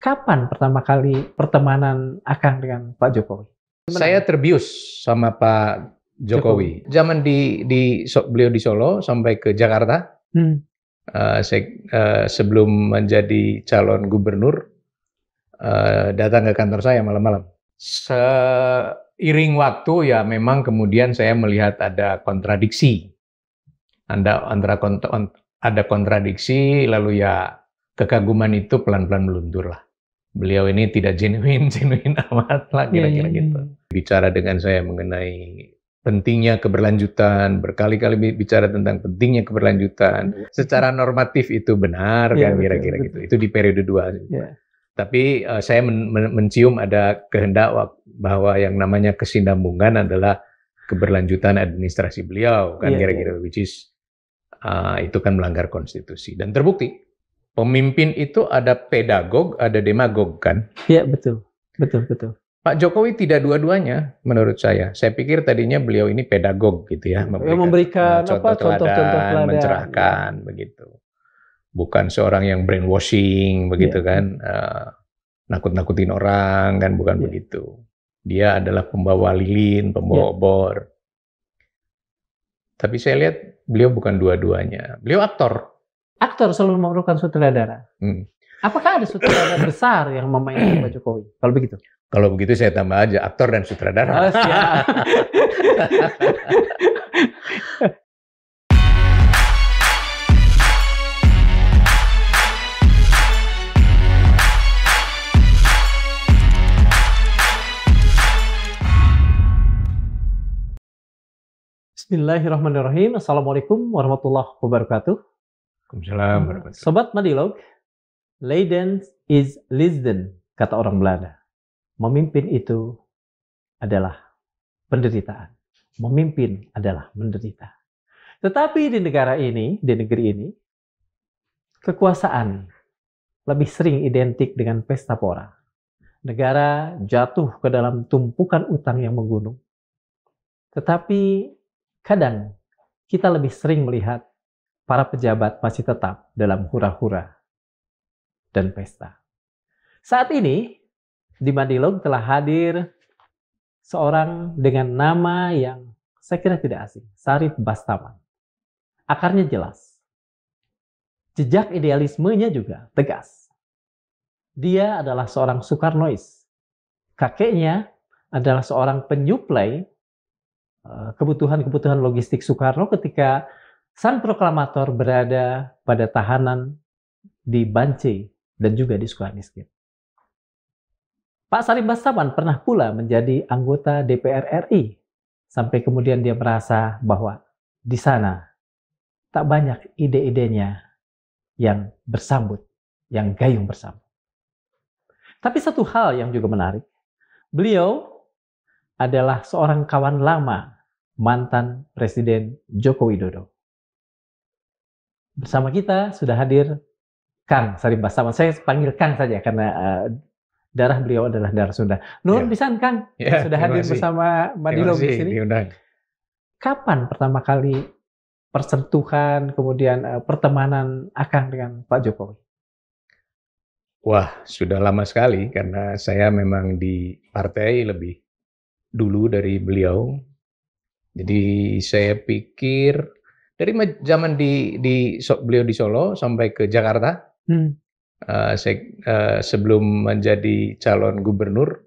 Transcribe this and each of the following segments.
Kapan pertama kali pertemanan Akang dengan Pak Jokowi? Saya terbius sama Pak Jokowi. Zaman beliau di Solo sampai ke Jakarta, sebelum menjadi calon gubernur, datang ke kantor saya malam-malam. Seiring waktu ya memang kemudian saya melihat ada kontradiksi. Ada kontradiksi, lalu ya kekaguman itu pelan-pelan meluntur lah. Beliau ini tidak genuine amat lah kira-kira gitu. Bicara dengan saya mengenai pentingnya keberlanjutan, berkali-kali bicara tentang pentingnya keberlanjutan. Secara normatif itu benar kan kira-kira gitu. Itu di periode 2. Tapi saya mencium ada kehendak bahwa yang namanya kesinambungan adalah keberlanjutan administrasi beliau kan kira-kira, which is itu kan melanggar konstitusi dan terbukti. Pemimpin itu ada pedagog, ada demagog kan? Iya, betul. Pak Jokowi tidak dua-duanya menurut saya. Saya pikir tadinya beliau ini pedagog gitu ya, memberikan contoh teladan, mencerahkan begitu. Bukan seorang yang brainwashing begitu kan, nakut-nakutin orang kan, bukan begitu. Dia adalah pembawa lilin, pembawa obor. Tapi saya lihat beliau bukan dua-duanya. Beliau aktor. Aktor selalu memerlukan sutradara. Apakah ada sutradara besar yang memainkan Pak Jokowi? Kalau begitu? Kalau begitu saya tambah aja aktor dan sutradara. Siap. Bismillahirrahmanirrahim. Assalamualaikum warahmatullahi wabarakatuh. Waalaikumsalam. Sobat Madilog, Leiden is Lisden, kata orang Belanda. Memimpin itu adalah penderitaan. Memimpin adalah menderita. Tetapi di negeri ini, kekuasaan lebih sering identik dengan pesta pora. Negara jatuh ke dalam tumpukan utang yang menggunung. Tetapi kadang kita lebih sering melihat para pejabat masih tetap dalam hura-hura dan pesta. Saat ini, di Madilog telah hadir seorang dengan nama yang saya kira tidak asing, Sarip Bastaman. Akarnya jelas. Jejak idealismenya juga tegas. Dia adalah seorang Soekarnois. Kakeknya adalah seorang penyuplai kebutuhan logistik Soekarno ketika sang proklamator berada pada tahanan di Bancai dan juga di Sukamiskin. Pak Sarip Bastaman pernah pula menjadi anggota DPR RI sampai kemudian dia merasa bahwa di sana tak banyak ide-idenya yang bersambut, yang gayung bersambut. Tapi satu hal yang juga menarik, beliau adalah seorang kawan lama mantan Presiden Joko Widodo. Bersama kita sudah hadir Kang Sarip Bastaman. Saya panggil Kang saja karena darah beliau adalah darah Sunda. Nuhun pisan Kang, sudah hadir bersama Madilog di sini. Kapan pertama kali persentuhan kemudian pertemanan Akang dengan Pak Jokowi? Wah, sudah lama sekali karena saya memang di partai lebih dulu dari beliau. Jadi saya pikir dari zaman beliau di Solo sampai ke Jakarta, sebelum menjadi calon gubernur,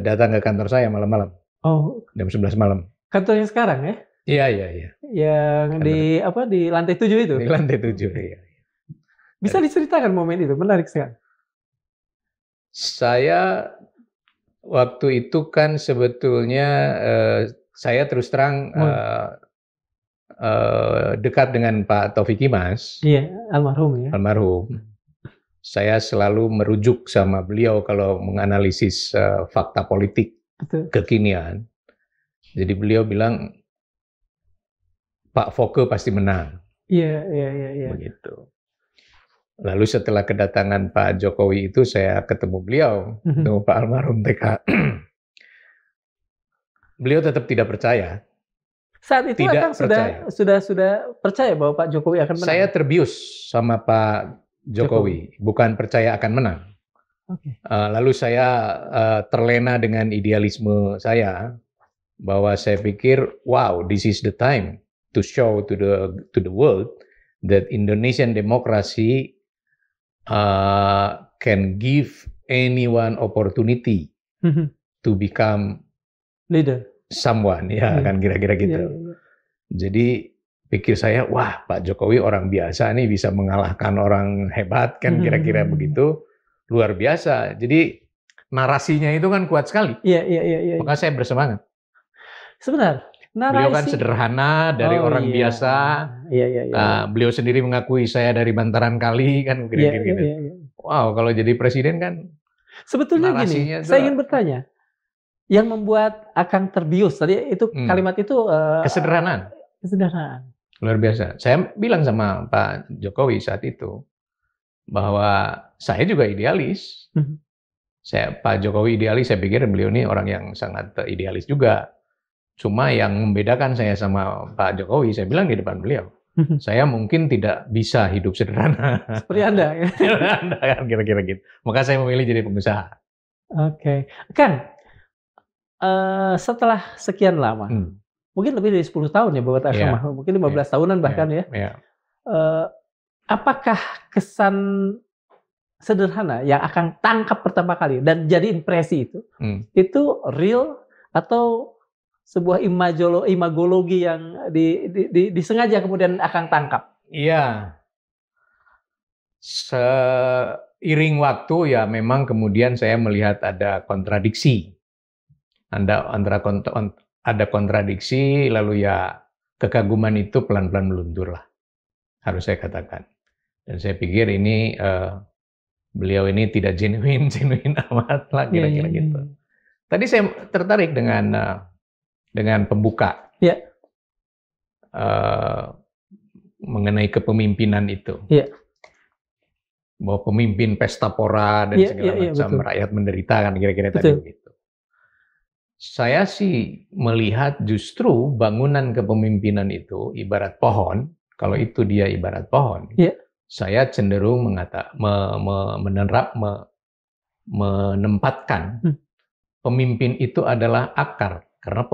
datang ke kantor saya malam-malam. Jam 11 malam. Kantornya sekarang ya? Iya. Yang di lantai 7 itu? Di lantai 7, iya. Bisa diceritakan momen itu, menarik sekali. Saya waktu itu kan sebetulnya saya terus terang dekat dengan Pak Taufik Kimas. Iya, almarhum ya. Almarhum. Saya selalu merujuk sama beliau kalau menganalisis fakta politik kekinian. Jadi beliau bilang Pak Foke pasti menang. Iya. Begitu. Lalu setelah kedatangan Pak Jokowi itu saya ketemu beliau, ketemu Pak almarhum TK. Beliau tetap tidak percaya. Saat itu Akang sudah percaya bahwa Pak Jokowi akan menang? Saya terbius sama Pak Jokowi, bukan percaya akan menang. Oke. Lalu saya terlena dengan idealisme saya bahwa saya pikir, wow, this is the time to show to the world that Indonesian democracy can give anyone opportunity to become Leader. someone, ya kan kira-kira gitu. Jadi pikir saya, wah Pak Jokowi orang biasa nih bisa mengalahkan orang hebat kan kira-kira begitu, luar biasa. Jadi narasinya itu kan kuat sekali. Iya. Maka saya bersemangat. Sebentar, Beliau kan sederhana dari orang biasa. Iya. Beliau sendiri mengakui saya dari bantaran kali kan kira-kira gitu. Wow, kalau jadi presiden kan. Sebetulnya gini, saya ingin bertanya, yang membuat Akang terbius tadi itu kalimat itu kesederhanaan. Luar biasa. Saya bilang sama Pak Jokowi saat itu bahwa saya juga idealis. Pak Jokowi idealis, saya pikir beliau ini orang yang sangat idealis juga. Cuma yang membedakan saya sama Pak Jokowi, saya bilang di depan beliau, saya mungkin tidak bisa hidup sederhana. Seperti Anda ya? Anda kan kira-kira gitu. Maka saya memilih jadi pengusaha. Oke. Kang, setelah sekian lama, mungkin lebih dari 10 tahun ya buat Akang, mungkin 15 tahunan bahkan ya. Apakah kesan sederhana yang Akang tangkap pertama kali dan jadi impresi itu real atau sebuah imagologi yang disengaja kemudian Akang tangkap? Iya. Seiring waktu ya memang kemudian saya melihat ada kontradiksi. Ada kontradiksi, lalu ya kekaguman itu pelan-pelan meluntur lah, harus saya katakan. Dan saya pikir ini beliau ini tidak genuine amat lah kira-kira gitu. Tadi saya tertarik dengan pembuka mengenai kepemimpinan itu. Bahwa pemimpin pesta pora dan segala macam, rakyat menderita kan kira-kira tadi begitu. Saya sih melihat justru bangunan kepemimpinan itu ibarat pohon. Kalau itu dia ibarat pohon, saya cenderung menempatkan pemimpin itu adalah akar. Karena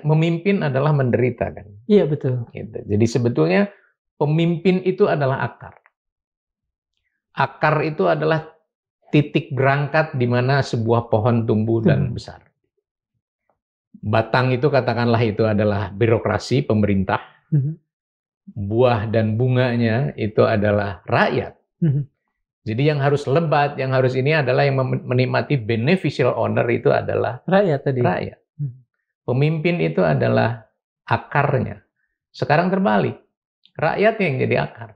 memimpin adalah menderita kan. Iya betul. Gitu. Jadi sebetulnya pemimpin itu adalah akar. Akar itu adalah titik berangkat di mana sebuah pohon tumbuh dan besar. Batang itu katakanlah itu adalah birokrasi, pemerintah. Buah dan bunganya itu adalah rakyat. Jadi yang harus lebat, yang harus ini adalah yang menikmati beneficial owner itu adalah rakyat tadi. Rakyat. Pemimpin itu adalah akarnya. Sekarang terbalik. Rakyat yang jadi akar.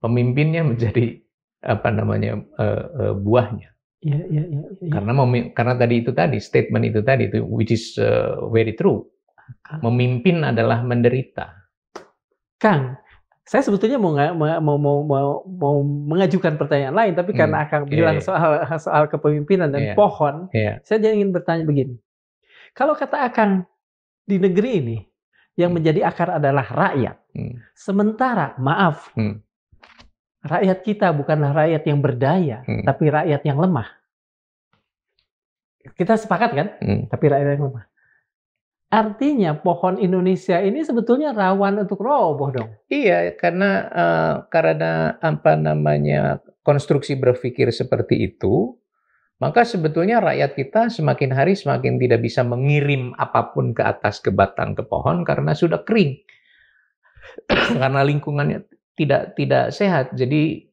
Pemimpinnya menjadi buahnya. Karena tadi statement itu tadi which is very true. Memimpin adalah menderita. Kang, saya sebetulnya mau mengajukan pertanyaan lain, tapi karena Akang bilang soal kepemimpinan dan pohon, saya jadi ingin bertanya begini. Kalau kata Akang di negeri ini yang menjadi akar adalah rakyat, sementara rakyat kita bukanlah rakyat yang berdaya, tapi rakyat yang lemah. Kita sepakat kan? Tapi rakyat yang lemah. Artinya pohon Indonesia ini sebetulnya rawan untuk roboh dong. Iya, karena konstruksi berpikir seperti itu, maka sebetulnya rakyat kita semakin hari semakin tidak bisa mengirim apapun ke atas, ke batang, ke pohon karena sudah kering. Karena lingkungannya tidak sehat. Jadi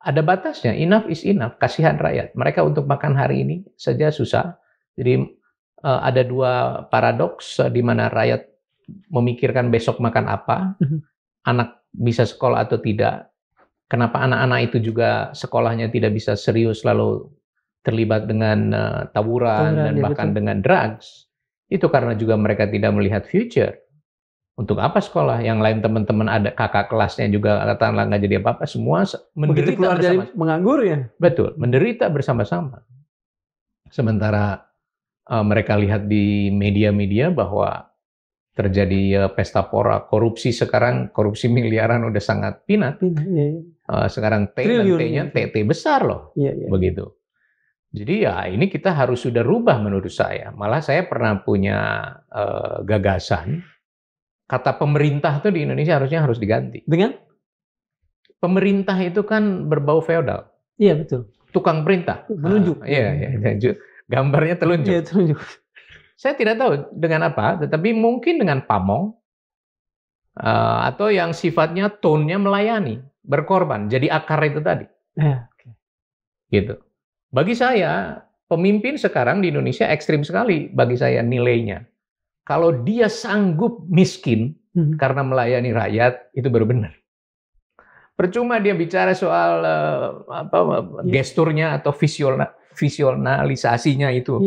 ada batasnya. Enough is enough. Kasihan rakyat. Mereka untuk makan hari ini saja susah. Jadi ada dua paradoks di mana rakyat memikirkan besok makan apa, anak bisa sekolah atau tidak. Kenapa anak-anak itu juga sekolahnya tidak bisa serius lalu terlibat dengan tawuran dan bahkan dengan drugs. Itu karena juga mereka tidak melihat future. Untuk apa sekolah? Yang lain teman-teman ada kakak kelasnya juga katakanlah nggak jadi apa-apa, semua menderita keluar bersama. Dari menganggur ya? Betul, menderita bersama-sama. Sementara mereka lihat di media-media bahwa terjadi pesta pora, korupsi sekarang, korupsi miliaran udah sangat peanut. Sekarang T dan T-nya T besar loh, begitu. Jadi ya ini kita harus sudah rubah menurut saya. Malah saya pernah punya gagasan, kata pemerintah tuh di Indonesia harus diganti. Dengan? Pemerintah itu kan berbau feodal. Iya betul. Tukang perintah. Menunjuk. Iya. Gambarnya telunjuk. Iya telunjuk. Saya tidak tahu dengan apa, tetapi mungkin dengan pamong atau yang sifatnya tone-nya melayani, berkorban, jadi akar itu tadi. Gitu. Bagi saya, pemimpin sekarang di Indonesia ekstrim sekali bagi saya nilainya. Kalau dia sanggup miskin karena melayani rakyat, itu baru benar. Percuma dia bicara soal gesturnya atau visionalisasinya itu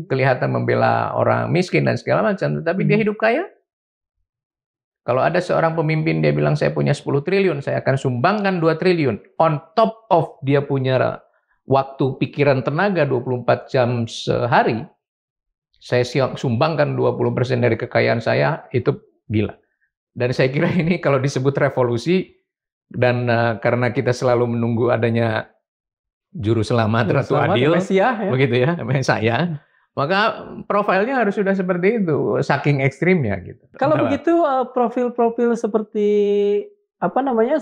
kelihatan membela orang miskin dan segala macam, tetapi dia hidup kaya. Kalau ada seorang pemimpin dia bilang saya punya 10 triliun, saya akan sumbangkan 2 triliun. On top of dia punya waktu, pikiran, tenaga 24 jam sehari, saya sumbangkan 20% dari kekayaan saya, itu gila. Dan saya kira ini kalau disebut revolusi, dan karena kita selalu menunggu adanya juru selamat Ratu Adil, begitu ya, saya, maka profilnya harus sudah seperti itu, saking ekstrimnya gitu. Kalau begitu profil-profil seperti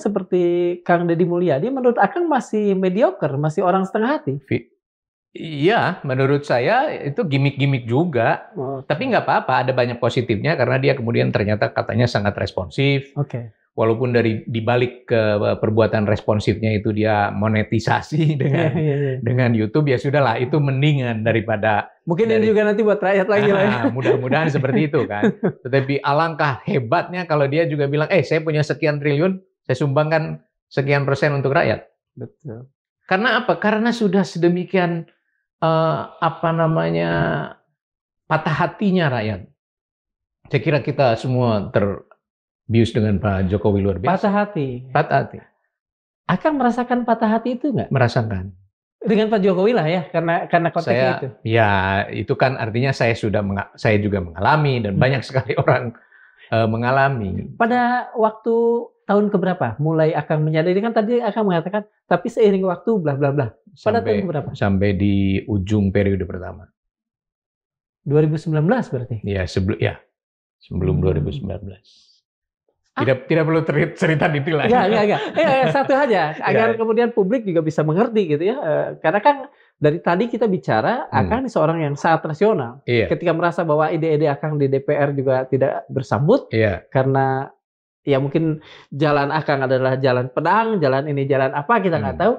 seperti Kang Deddy Mulyadi menurut Akang masih mediocre, masih orang setengah hati. Iya, menurut saya itu gimmick-gimmick juga, tapi nggak apa-apa, ada banyak positifnya karena dia kemudian ternyata katanya sangat responsif. Walaupun di balik ke perbuatan responsifnya itu dia monetisasi dengan YouTube, ya sudahlah, itu mendingan daripada mungkin ini juga nanti buat rakyat lagi lah. Ya. Mudah-mudahan seperti itu kan. Tetapi alangkah hebatnya kalau dia juga bilang, saya punya sekian triliun, saya sumbangkan sekian persen untuk rakyat. Betul. Karena apa? Karena sudah sedemikian patah hatinya rakyat. Saya kira kita semua terbius dengan Pak Jokowi luar biasa. Patah hati. Akang merasakan patah hati itu nggak? Merasakan. Dengan Pak Jokowi lah ya, karena konteksnya itu. Ya, itu kan artinya saya juga mengalami dan banyak sekali orang mengalami. Pada waktu tahun keberapa mulai Akang menyadari, kan tadi Akang mengatakan tapi seiring waktu bla bla bla. Pada tahun keberapa? Sampai di ujung periode pertama. 2019 berarti? Ya, sebelum 2019. Tidak perlu cerita detail lagi. Enggak. Satu aja agar kemudian publik juga bisa mengerti gitu ya. Karena kan dari tadi kita bicara Akang ini seorang yang sangat rasional. Ketika merasa bahwa ide-ide Akang di DPR juga tidak bersambut karena ya mungkin jalan Akang adalah jalan pedang, jalan ini jalan apa kita nggak tahu.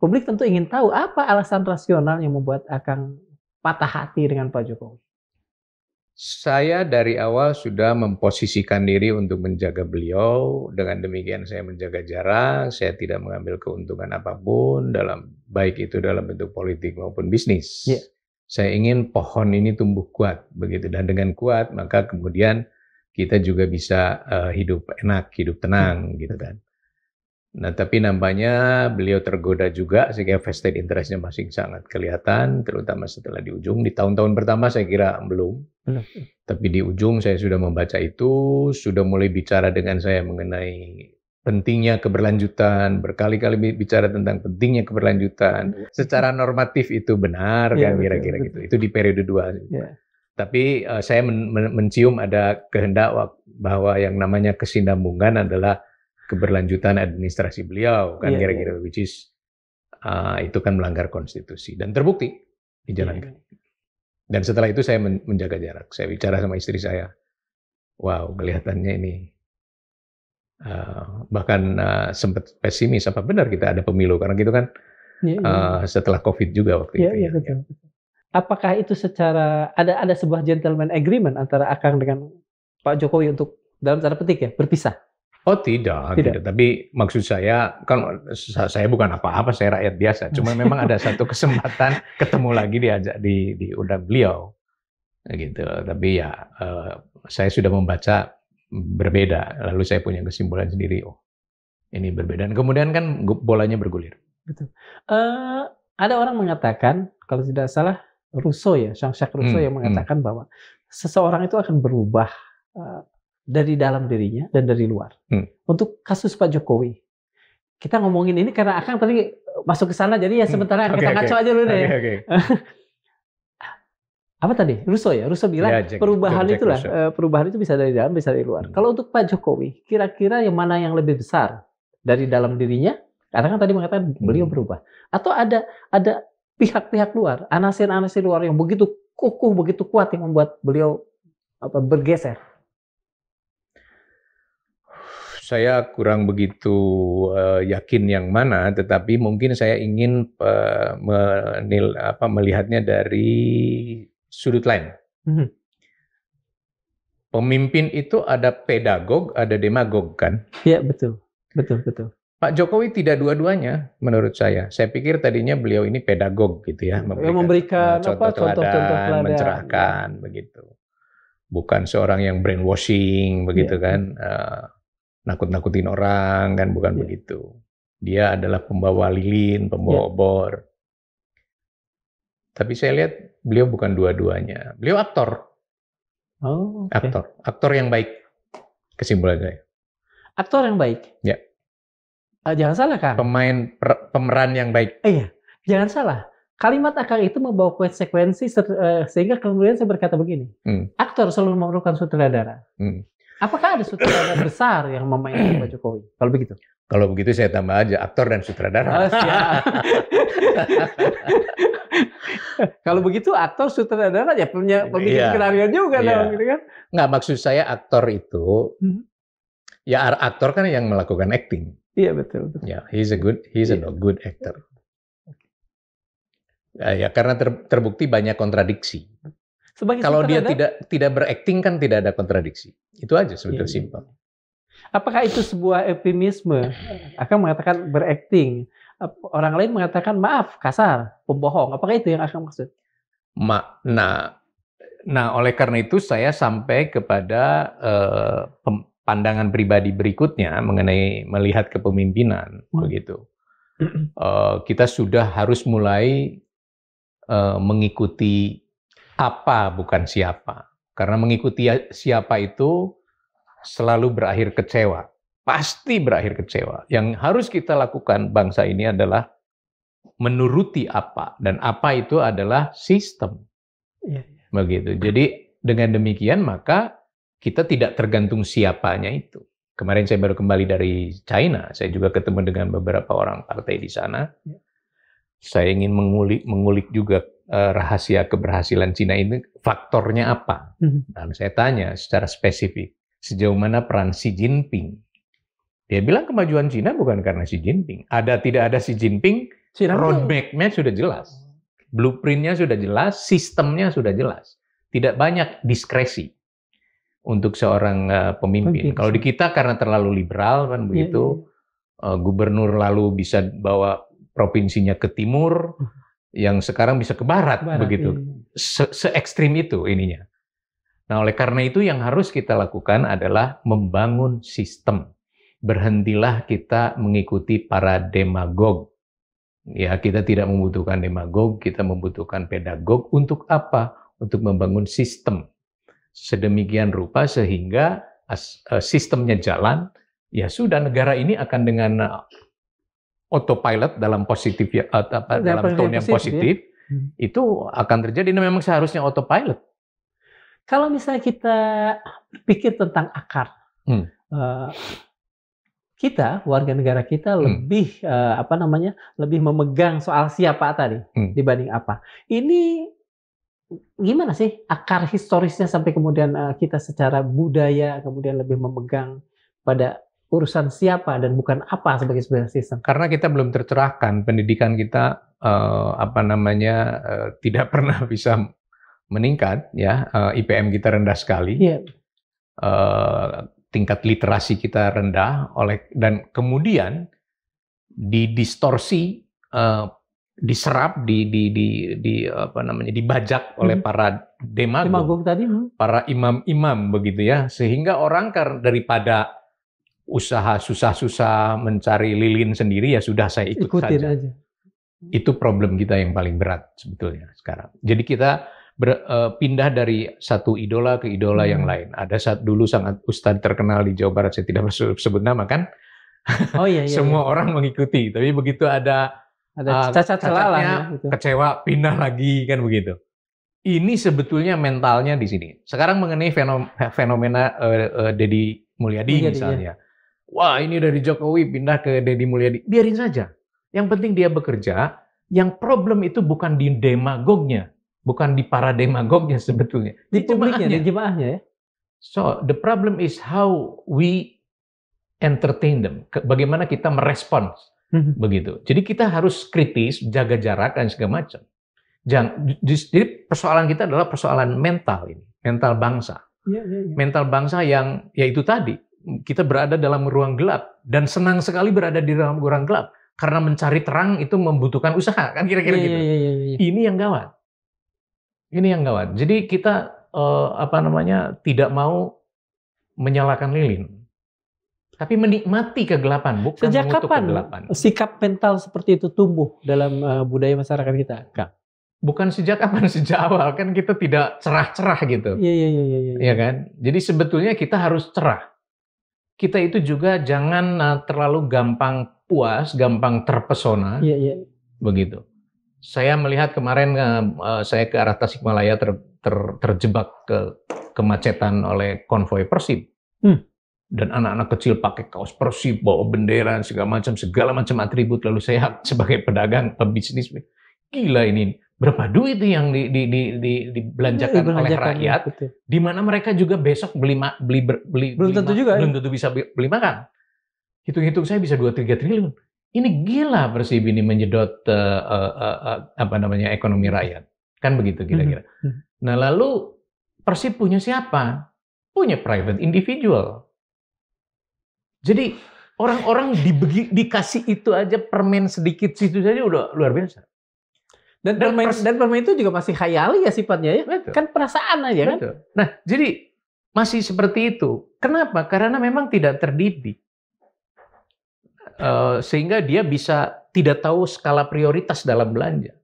Publik tentu ingin tahu apa alasan rasional yang membuat Akang patah hati dengan Pak Jokowi. Saya dari awal sudah memposisikan diri untuk menjaga beliau. Dengan demikian saya menjaga jarak, saya tidak mengambil keuntungan apapun baik itu dalam bentuk politik maupun bisnis. Saya ingin pohon ini tumbuh kuat begitu, dan dengan kuat maka kemudian kita juga bisa hidup enak, hidup tenang gitu kan. Nah, tapi nampaknya beliau tergoda juga sehingga vested interest-nya masih sangat kelihatan, terutama setelah di ujung. Di tahun-tahun pertama saya kira belum. Tapi di ujung saya sudah membaca itu, sudah mulai bicara dengan saya mengenai pentingnya keberlanjutan, berkali-kali bicara tentang pentingnya keberlanjutan. Secara normatif itu benar kan kira-kira gitu. Itu di periode 2. Tapi saya mencium ada kehendak bahwa yang namanya kesinambungan adalah keberlanjutan administrasi beliau kan kira-kira, which is itu kan melanggar konstitusi dan terbukti dijalankan. Dan setelah itu saya menjaga jarak. Saya bicara sama istri saya, wow kelihatannya ini bahkan sempat pesimis, apa benar kita ada pemilu, karena gitu kan setelah COVID juga waktu itu. Betul. Apakah itu secara ada sebuah gentleman agreement antara Akang dengan Pak Jokowi untuk dalam tanda petik ya berpisah? Oh tidak. Tapi maksud saya, kan saya bukan apa-apa, saya rakyat biasa. Cuma memang ada satu kesempatan ketemu lagi diajak diundang beliau, gitu. Tapi ya saya sudah membaca berbeda. Lalu saya punya kesimpulan sendiri. Oh, ini berbeda. Dan kemudian kan bolanya bergulir. Betul. Ada orang mengatakan, kalau tidak salah Rousseau ya, Jean-Jacques Rousseau yang mengatakan bahwa seseorang itu akan berubah dari dalam dirinya dan dari luar. Untuk kasus Pak Jokowi, kita ngomongin ini karena Akang tadi masuk ke sana, jadi ya sebentar kita ngaco aja dulu deh. Apa tadi? Russo ya? Russo bilang perubahan itulah, perubahan itu bisa dari dalam, bisa dari luar. Kalau untuk Pak Jokowi, kira-kira yang mana yang lebih besar dari dalam dirinya? Karena kan tadi mengatakan beliau berubah. Atau ada pihak-pihak luar, anasir-anasir luar yang begitu kukuh, begitu kuat yang membuat beliau bergeser? Saya kurang begitu yakin yang mana, tetapi mungkin saya ingin melihatnya dari sudut lain. Pemimpin itu ada pedagog, ada demagog kan? Iya, betul. Pak Jokowi tidak dua-duanya menurut saya. Saya pikir tadinya beliau ini pedagog gitu ya, memberikan contoh teladan, mencerahkan begitu. Bukan seorang yang brainwashing begitu kan, nakut-nakutin orang kan, bukan begitu. Dia adalah pembawa lilin, pembawa obor. Tapi saya lihat beliau bukan dua-duanya. Beliau aktor. Aktor yang baik. Kesimpulan saya. Aktor yang baik. Ya. Jangan salah, Kang. Pemeran yang baik. Iya, jangan salah. Kalimat Akang itu membawa konsekuensi sehingga kemudian saya berkata begini. Aktor selalu memerlukan sutradara. Apakah ada sutradara besar yang memainkan Pak Jokowi? Kalau begitu? Kalau begitu saya tambah aja aktor dan sutradara. Siap. Kalau begitu aktor sutradara ya punya pemikiran skenario juga dong, gitu kan? Nggak, maksud saya aktor itu ya aktor kan yang melakukan acting. Iya, betul. Ya, he's a good actor. Ya karena terbukti banyak kontradiksi. Kalau dia tidak berakting kan tidak ada kontradiksi. Itu aja sebetulnya simpel. Apakah itu sebuah eufemisme? Akang mengatakan berakting. Orang lain mengatakan maaf, kasar, pembohong. Apakah itu yang Akang maksud? Nah, oleh karena itu saya sampai kepada pandangan pribadi berikutnya mengenai melihat kepemimpinan begitu. Kita sudah harus mulai mengikuti apa bukan siapa. Karena mengikuti siapa itu selalu berakhir kecewa. Pasti berakhir kecewa. Yang harus kita lakukan bangsa ini adalah menuruti apa. Dan apa itu adalah sistem. Begitu. Jadi dengan demikian maka kita tidak tergantung siapanya itu. Kemarin saya baru kembali dari China. Saya juga ketemu dengan beberapa orang partai di sana. Saya ingin mengulik juga rahasia keberhasilan Cina ini, faktornya apa? Dan saya tanya secara spesifik, sejauh mana peran Xi Jinping? Dia bilang kemajuan Cina bukan karena Xi Jinping. Tidak ada Xi Jinping, roadmap-nya sudah jelas. Blueprint-nya sudah jelas, sistemnya sudah jelas. Tidak banyak diskresi untuk seorang pemimpin. Kalau di kita karena terlalu liberal kan begitu, gubernur lalu bisa bawa provinsinya ke timur, yang sekarang bisa ke barat begitu. Se-ekstrim itu ininya. Nah, oleh karena itu yang harus kita lakukan adalah membangun sistem. Berhentilah kita mengikuti para demagog. Ya, kita tidak membutuhkan demagog, kita membutuhkan pedagog. Untuk apa? Untuk membangun sistem. Sedemikian rupa sehingga sistemnya jalan, ya sudah negara ini akan dengan autopilot dalam positif dalam tone yang positif, itu akan terjadi. Nah, memang seharusnya autopilot. Kalau misalnya kita pikir tentang akar, kita warga negara kita lebih lebih memegang soal siapa tadi dibanding apa. Ini gimana sih akar historisnya sampai kemudian kita secara budaya kemudian lebih memegang pada urusan siapa dan bukan apa sebagai sebuah sistem? Karena kita belum tercerahkan, pendidikan kita tidak pernah bisa meningkat, ya. IPM kita rendah sekali, tingkat literasi kita rendah, dan kemudian didistorsi, diserap, dibajak oleh para demagog tadi, para imam-imam begitu ya, sehingga orang daripada usaha susah-susah mencari lilin sendiri, ya sudah saya ikutin saja. Itu problem kita yang paling berat sebetulnya sekarang. Jadi kita pindah dari satu idola ke idola yang lain. Ada dulu sangat ustadz terkenal di Jawa Barat, saya tidak sebut nama kan. Oh iya, Semua orang mengikuti, tapi begitu ada cacat celah cacatnya, gitu. kecewa, pindah lagi kan begitu. Ini sebetulnya mentalnya di sini. Sekarang mengenai fenomena Deddy Mulyadi misalnya. Wah, ini dari Jokowi pindah ke Deddy Mulyadi. Biarin saja. Yang penting dia bekerja. Yang problem itu bukan di demagognya, bukan di para demagognya sebetulnya. Di publiknya, di jemaahnya ya. So, the problem is how we entertain them. Bagaimana kita merespons begitu. Jadi kita harus kritis, jaga jarak dan segala macam. Jadi persoalan kita adalah persoalan mental ini, mental bangsa. Mental bangsa yang yaitu tadi, kita berada dalam ruang gelap dan senang sekali berada di dalam ruang gelap karena mencari terang itu membutuhkan usaha, kan kira-kira gitu. Ini yang gawat. Ini yang gawat. Jadi kita tidak mau menyalakan lilin. Tapi menikmati kegelapan, bukan Sejak mengutuk kapan kegelapan. Sikap mental seperti itu tumbuh dalam budaya masyarakat kita, Kak? Bukan sejak kapan, sejak awal kan kita tidak cerah-cerah gitu. Iya kan? Jadi sebetulnya kita harus cerah. Kita itu juga jangan terlalu gampang puas, gampang terpesona. Begitu. Saya melihat kemarin saya ke arah Tasikmalaya terjebak ke kemacetan oleh konvoi Persib. Dan anak-anak kecil pakai kaos Persib, bawa bendera, segala macam atribut. Lalu saya sebagai pedagang, pebisnis, gila ini. Berapa duit yang dibelanjakan oleh rakyat, di mana mereka juga besok belum tentu bisa beli makan. Hitung-hitung saya bisa 2-3 triliun. Ini gila Persib ini menyedot ekonomi rakyat. Kan begitu kira-kira. Nah, lalu Persib punya siapa? Punya private individual. Jadi orang-orang dikasih itu aja, permen sedikit situ saja udah luar biasa. Dan permen itu juga masih khayali ya sifatnya ya. Betul. Kan perasaan aja. Betul. Kan. Nah, jadi masih seperti itu. Kenapa? Karena memang tidak terdidik. Sehingga dia bisa tidak tahu skala prioritas dalam belanja.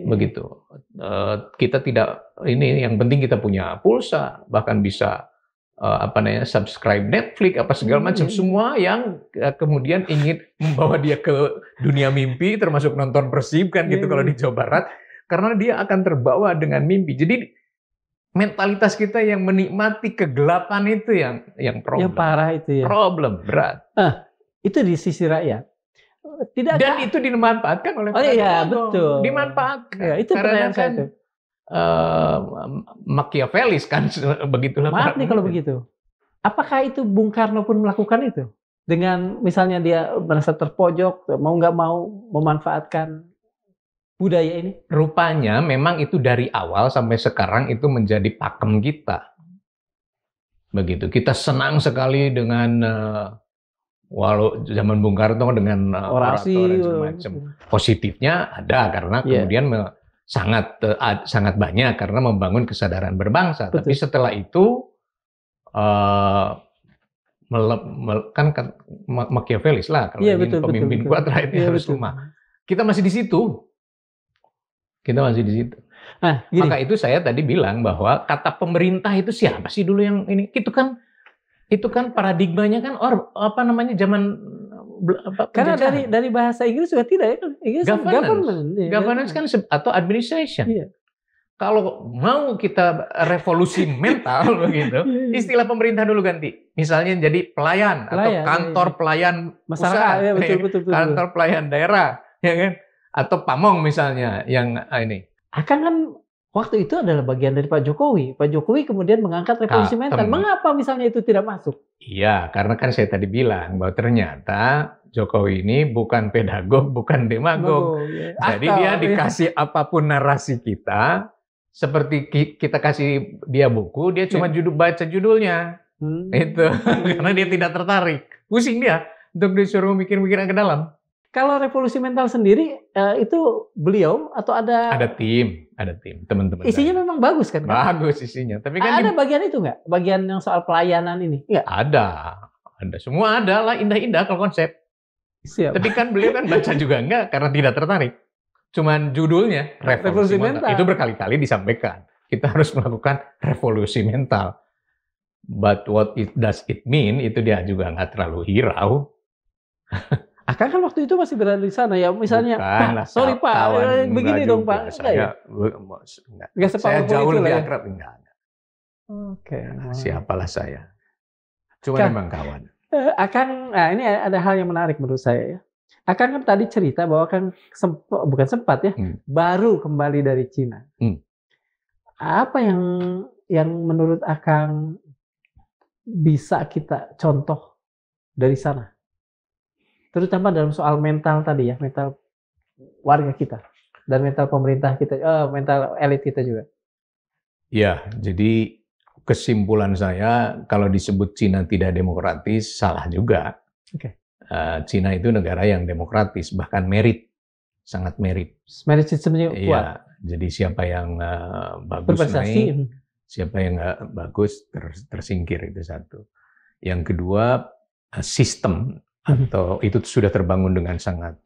Begitu. Kita tidak, ini yang penting kita punya pulsa, bahkan bisa subscribe Netflix apa segala macam, semua yang kemudian ingin membawa dia ke dunia mimpi, termasuk nonton Persib kan gitu kalau di Jawa Barat, karena dia akan terbawa dengan mimpi. Jadi mentalitas kita yang menikmati kegelapan itu yang problem. Yang parah itu ya. Problem berat. Itu di sisi rakyat. Dan itu dimanfaatkan oleh betul. Dimanfaatkan. Ya, itu pertanyaan saya itu. Machiavellis kan begitulah. Maaf nih kalau begitu. Apakah itu Bung Karno pun melakukan itu? Dengan misalnya dia merasa terpojok, mau nggak mau memanfaatkan budaya ini? Rupanya memang itu dari awal sampai sekarang itu menjadi pakem kita. Begitu. Kita senang sekali dengan walau zaman Bung Karno dengan orasi dan semacam. Positifnya ada karena kemudian sangat banyak karena membangun kesadaran berbangsa. Betul. Tapi setelah itu kan Machiavellis lah kalau ingin pemimpin kuat rakyatnya harus lemah. Kita masih di situ. Nah, maka itu saya tadi bilang bahwa kata pemerintah itu siapa sih dulu yang ini? Itu kan paradigmanya kan zaman karena dari bahasa Inggris juga tidak ya. Governance kan atau administration. Kalau mau kita revolusi mental begitu, istilah pemerintah dulu ganti. Misalnya jadi pelayan atau kantor pelayan masyarakat, betul. Kantor pelayan daerah, ya kan? Atau pamong misalnya yang ini. Akan kan waktu itu adalah bagian dari Pak Jokowi. Pak Jokowi kemudian mengangkat revolusi mental. Mengapa misalnya itu tidak masuk? Iya, karena kan saya tadi bilang bahwa ternyata Jokowi ini bukan pedagog, bukan demagog. Jadi dia dikasih apapun narasi kita, seperti kita kasih dia buku, dia cuma baca judulnya. Itu. Karena dia tidak tertarik. Pusing dia untuk disuruh mikir-mikir ke dalam. Kalau revolusi mental sendiri itu beliau atau ada tim teman-teman. Isinya memang bagus kan? Bagus isinya. Tapi kan ada bagian itu nggak? Bagian yang soal pelayanan ini? Nggak? Ada. Semua ada lah, indah-indah kalau konsep. Siap. Tapi kan beliau kan baca juga enggak karena tidak tertarik. Cuman judulnya revolusi Revolusi mental. mental. Itu berkali-kali disampaikan. Kita harus melakukan revolusi mental. But what does it mean? Itu dia juga nggak terlalu hirau. Akang kan waktu itu masih berada di sana ya, misalnya, Bukanlah, Pak, sorry Pak, kawan, begini enggak dong juga. Pak. Enggak ya? Nggak Saya sepowerful jauh itu lebih lah ya? akrab. Enggak. Oke. Siapalah saya. Cuma Kak, memang kawan. Akang, nah ini ada hal yang menarik menurut saya ya. Akang kan tadi cerita bahwa Akang bukan sempat ya, baru kembali dari Cina. Apa yang menurut Akang bisa kita contoh dari sana? Terutama dalam soal mental tadi ya, mental warga kita dan mental pemerintah kita, mental elit kita juga. Ya, jadi kesimpulan saya kalau disebut Cina tidak demokratis salah juga. Oke. Cina itu negara yang demokratis, bahkan merit, sangat merit. Merit sistemnya kuat. Iya, jadi siapa yang bagus Berprestasi. naik, siapa yang nggak bagus tersingkir, itu satu. Yang kedua, sistem atau itu sudah terbangun dengan sangat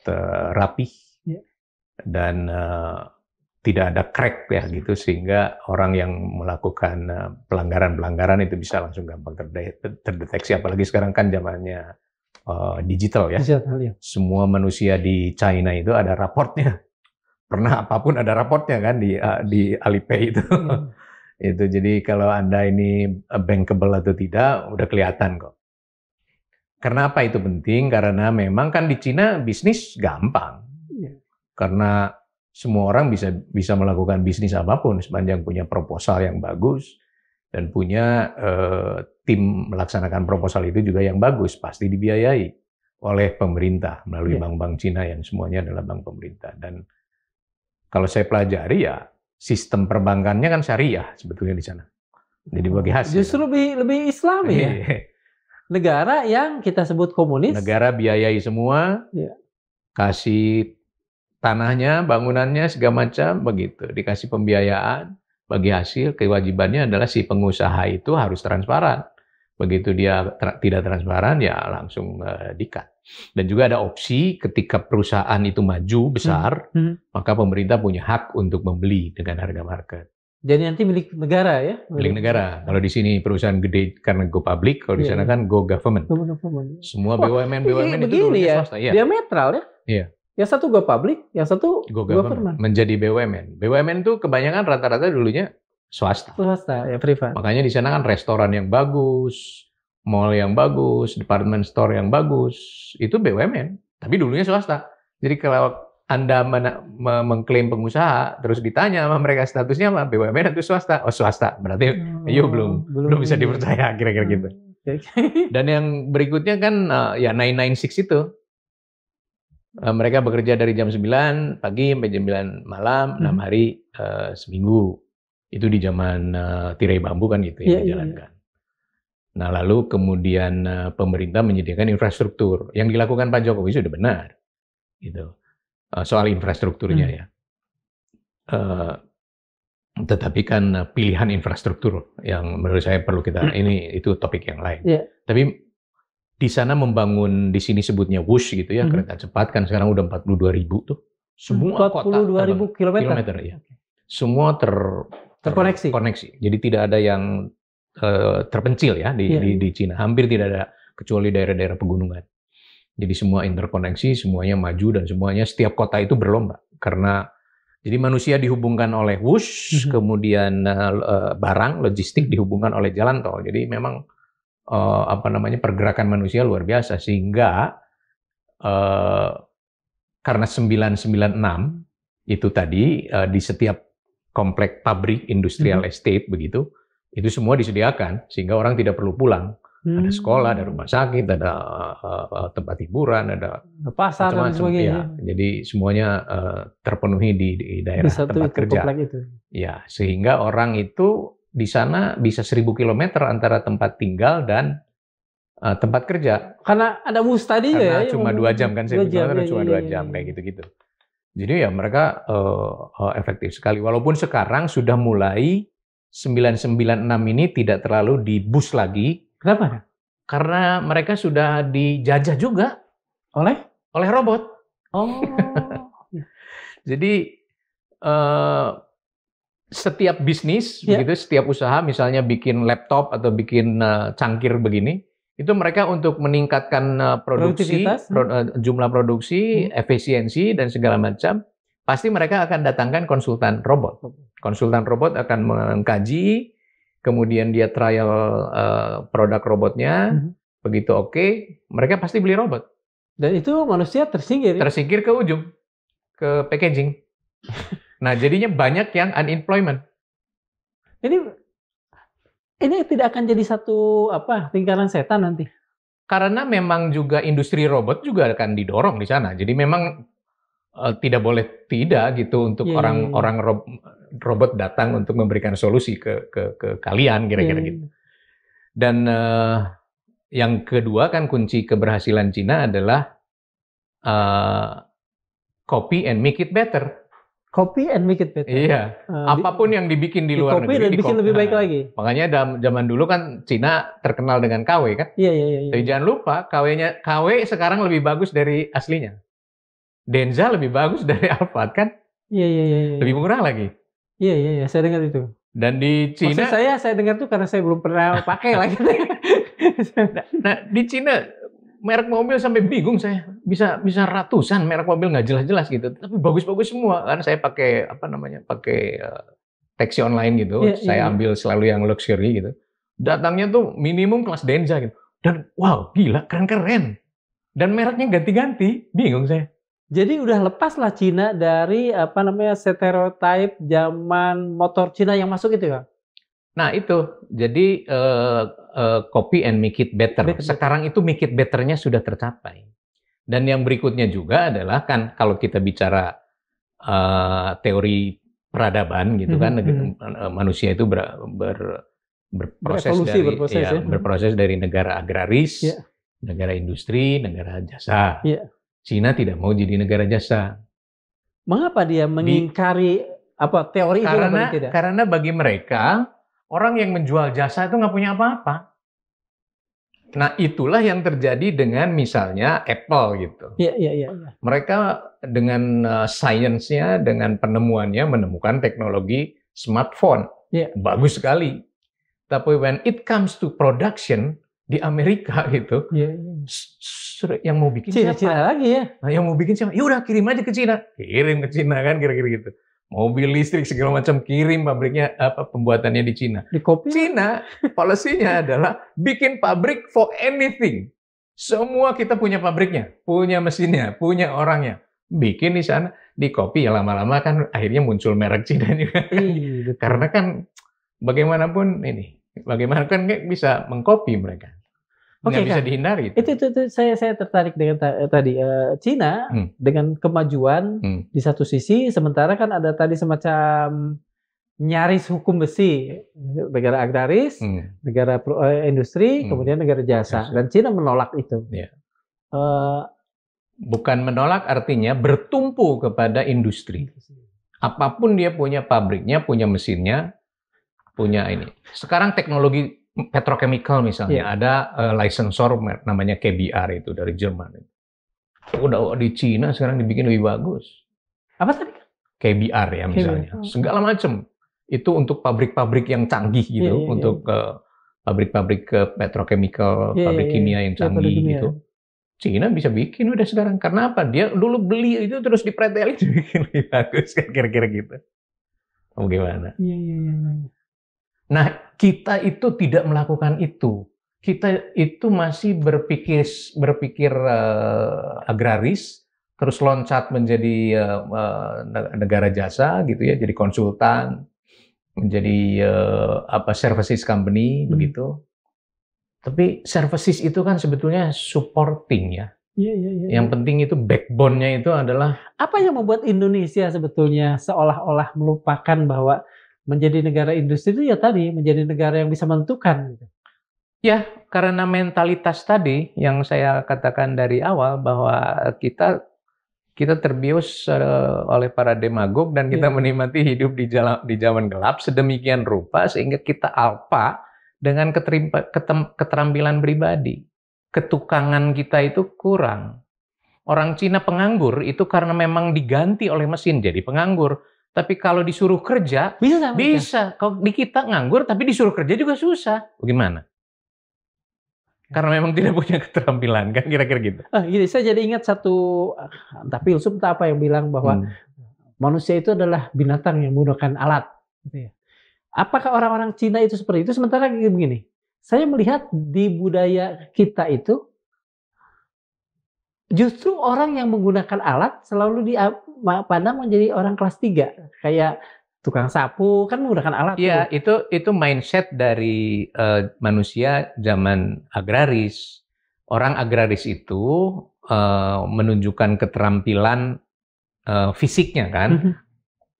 rapih dan tidak ada crack ya gitu, sehingga orang yang melakukan pelanggaran-pelanggaran itu bisa langsung gampang terdeteksi. Apalagi sekarang kan zamannya digital ya. Semua manusia di China itu ada raportnya. Pernah apapun ada raportnya kan di Alipay itu. Itu jadi kalau Anda ini bankable atau tidak udah kelihatan kok. Karena apa itu penting? Karena memang kan di Cina bisnis gampang. Karena semua orang bisa melakukan bisnis apapun sepanjang punya proposal yang bagus dan punya tim melaksanakan proposal itu juga yang bagus, pasti dibiayai oleh pemerintah melalui bank-bank Cina yang semuanya adalah bank pemerintah. Dan kalau saya pelajari ya sistem perbankannya kan syariah sebetulnya di sana. Jadi bagi hasil. Justru lebih Islami ya. Negara yang kita sebut komunis. Negara biayai semua, kasih tanahnya, bangunannya, segala macam begitu. Dikasih pembiayaan, bagi hasil kewajibannya adalah si pengusaha itu harus transparan. Begitu dia tidak transparan, ya langsung di-cut. Dan juga ada opsi ketika perusahaan itu maju besar, maka pemerintah punya hak untuk membeli dengan harga market. Jadi nanti milik negara ya? Milik negara. Kalau di sini perusahaan gede karena go public, kalau di sana kan go government. Semua BUMN itu dulunya swasta. Diametral ya? Iya. Yang satu go public, yang satu go government. Menjadi BUMN. BUMN itu kebanyakan rata-rata dulunya swasta. Swasta, ya privat. Makanya di sana kan restoran yang bagus, mall yang bagus, department store yang bagus, itu BUMN. Tapi dulunya swasta. Jadi kalau Anda mengklaim pengusaha, terus ditanya sama mereka statusnya apa, BUMN atau swasta? Oh swasta, berarti belum bisa dipercaya, kira-kira gitu. Dan yang berikutnya kan ya 996 itu. Mereka bekerja dari jam 9 pagi sampai jam 9 malam, 6 hari seminggu. Itu di zaman tirai bambu kan gitu yang dijalankan. Nah lalu kemudian pemerintah menyediakan infrastruktur. Yang dilakukan Pak Jokowi sudah benar. Gitu. Soal infrastrukturnya ya. Tetapi kan pilihan infrastruktur yang menurut saya perlu kita, itu topik yang lain. Tapi di sana membangun, di sini sebutnya WUSH gitu ya, kereta cepat kan sekarang udah 42.000 tuh. Semua 42.000 kilometer ya. Semua terkoneksi. Jadi tidak ada yang terpencil ya di Cina. Hampir tidak ada kecuali daerah-daerah pegunungan. Jadi semua interkoneksi, semuanya maju dan semuanya setiap kota itu berlomba. Karena jadi manusia dihubungkan oleh WUSH, kemudian barang, logistik dihubungkan oleh jalan tol. Jadi memang pergerakan manusia luar biasa sehingga karena 996 itu tadi di setiap komplek pabrik industrial estate begitu, itu semua disediakan sehingga orang tidak perlu pulang. Ada sekolah, ada rumah sakit, ada tempat hiburan, ada pasar dan sebagainya. Ya. Jadi semuanya terpenuhi di daerah tempat kerja. Ya, sehingga orang itu di sana bisa 1.000 kilometer antara tempat tinggal dan tempat kerja. Karena ada bus tadi ya. Karena cuma 2 jam kan, 1.000 kilometer cuma 2 jam kayak gitu-gitu. Jadi ya mereka efektif sekali. Walaupun sekarang sudah mulai 996 ini tidak terlalu di bus lagi. Kenapa? Karena mereka sudah dijajah juga oleh robot. Oh, Ya. Jadi setiap bisnis, Ya. begitu, setiap usaha, misalnya bikin laptop atau bikin cangkir begini, itu mereka untuk meningkatkan produksi, Produktivitas. jumlah produksi, efisiensi dan segala macam, pasti mereka akan datangkan konsultan robot. Konsultan robot akan mengkaji, kemudian dia trial produk robotnya, begitu oke, mereka pasti beli robot. Dan itu manusia tersingkir. Tersingkir ke ujung, ke packaging. Nah, jadinya banyak yang unemployment. Ini tidak akan jadi satu lingkaran setan nanti. Karena memang juga industri robot juga akan didorong di sana. Jadi memang tidak boleh tidak gitu untuk orang robot datang untuk memberikan solusi ke kalian kira-kira gitu. Dan yang kedua kan kunci keberhasilan Cina adalah copy and make it better. Copy and make it better. Iya. Apapun yang dibikin di luar negeri, dan bikin lebih baik lagi. Makanya zaman dulu kan Cina terkenal dengan KW kan. Iya. Tapi jangan lupa KW sekarang lebih bagus dari aslinya. Denza lebih bagus dari Alphard kan. Iya. Lebih murah lagi. Iya. Saya dengar itu. Dan di Cina. Maksud saya dengar tuh karena saya belum pernah pakai lagi. Nah di Cina merek mobil sampai bingung saya, bisa ratusan merek mobil nggak jelas-jelas gitu, tapi bagus-bagus semua. Karena saya pakai pakai taksi online gitu, saya ambil selalu yang luxury gitu. Datangnya tuh minimum kelas Denza gitu, dan wow gila keren-keren, dan mereknya ganti-ganti, bingung saya. Jadi udah lepas lah Cina dari stereotip zaman motor Cina yang masuk itu ya. Nah itu, jadi copy and make it better. Sekarang itu make it better-nya sudah tercapai. Dan yang berikutnya juga adalah kan kalau kita bicara teori peradaban gitu kan, manusia itu berproses dari negara agraris, negara industri, negara jasa. Cina tidak mau jadi negara jasa. Mengapa dia mengingkari teori itu? Karena bagi mereka orang yang menjual jasa itu nggak punya apa-apa. Nah, itulah yang terjadi dengan misalnya Apple gitu. Iya. Mereka dengan sainsnya, dengan penemuannya menemukan teknologi smartphone. Bagus sekali. Tapi when it comes to production di Amerika gitu, yang mau bikin siapa? Cina lagi ya. Nah, yang mau bikin siapa? Ya udah kirim aja ke Cina. Kirim ke Cina kan kira-kira gitu. Mobil listrik segala macam kirim pabriknya pembuatannya di Cina. Cina policy-nya adalah bikin pabrik for anything. Semua kita punya pabriknya, punya mesinnya, punya orangnya. Bikin di sana, di copy ya lama-lama kan akhirnya muncul merek Cina juga. Karena kan bagaimanapun bisa mengcopy mereka. Nggak bisa dihindari. Itu saya tertarik dengan tadi Cina dengan kemajuan di satu sisi, sementara kan ada tadi semacam nyaris hukum besi, negara agraris, negara industri, kemudian negara jasa, dan Cina menolak itu. Bukan menolak, artinya bertumpu kepada industri. Apapun dia punya pabriknya, punya mesinnya, punya ini. Sekarang teknologi petrochemical misalnya, ada licensor namanya KBR itu dari Jerman. Udah di Cina sekarang dibikin lebih bagus. Apa tadi? KBR ya misalnya. Segala macam. Itu untuk pabrik-pabrik yang canggih gitu, untuk pabrik-pabrik petrochemical, pabrik kimia yang canggih gitu. Cina bisa bikin udah sekarang. Karena apa? Dia dulu beli itu terus dipretelin bikin lebih bagus kan kira-kira gitu. Gimana? Nah, kita itu tidak melakukan itu. Kita itu masih berpikir agraris, terus loncat menjadi negara jasa gitu ya, jadi konsultan, menjadi services company begitu. Tapi services itu kan sebetulnya supporting ya. Yang penting itu backbone-nya itu adalah apa yang membuat Indonesia sebetulnya seolah-olah melupakan bahwa menjadi negara industri itu ya tadi, menjadi negara yang bisa menentukan. Ya, karena mentalitas tadi yang saya katakan dari awal bahwa kita terbius oleh para demagog dan kita menikmati hidup di zaman gelap sedemikian rupa sehingga kita alpa dengan keterampilan pribadi. Ketukangan kita itu kurang. orang Cina penganggur itu karena memang diganti oleh mesin jadi penganggur. Tapi kalau disuruh kerja, bisa. Kalau di kita nganggur tapi disuruh kerja juga susah. Bagaimana? Karena memang tidak punya keterampilan, kan kira-kira gitu. Gini, saya jadi ingat satu, entah filsuf entah apa yang bilang bahwa manusia itu adalah binatang yang menggunakan alat. Gitu ya. Apakah orang-orang Cina itu seperti itu? Sementara begini, saya melihat di budaya kita itu justru orang yang menggunakan alat selalu dipandang menjadi orang kelas 3. Kayak tukang sapu kan menggunakan alat. Iya, itu mindset dari manusia zaman agraris. Orang agraris itu menunjukkan keterampilan fisiknya kan.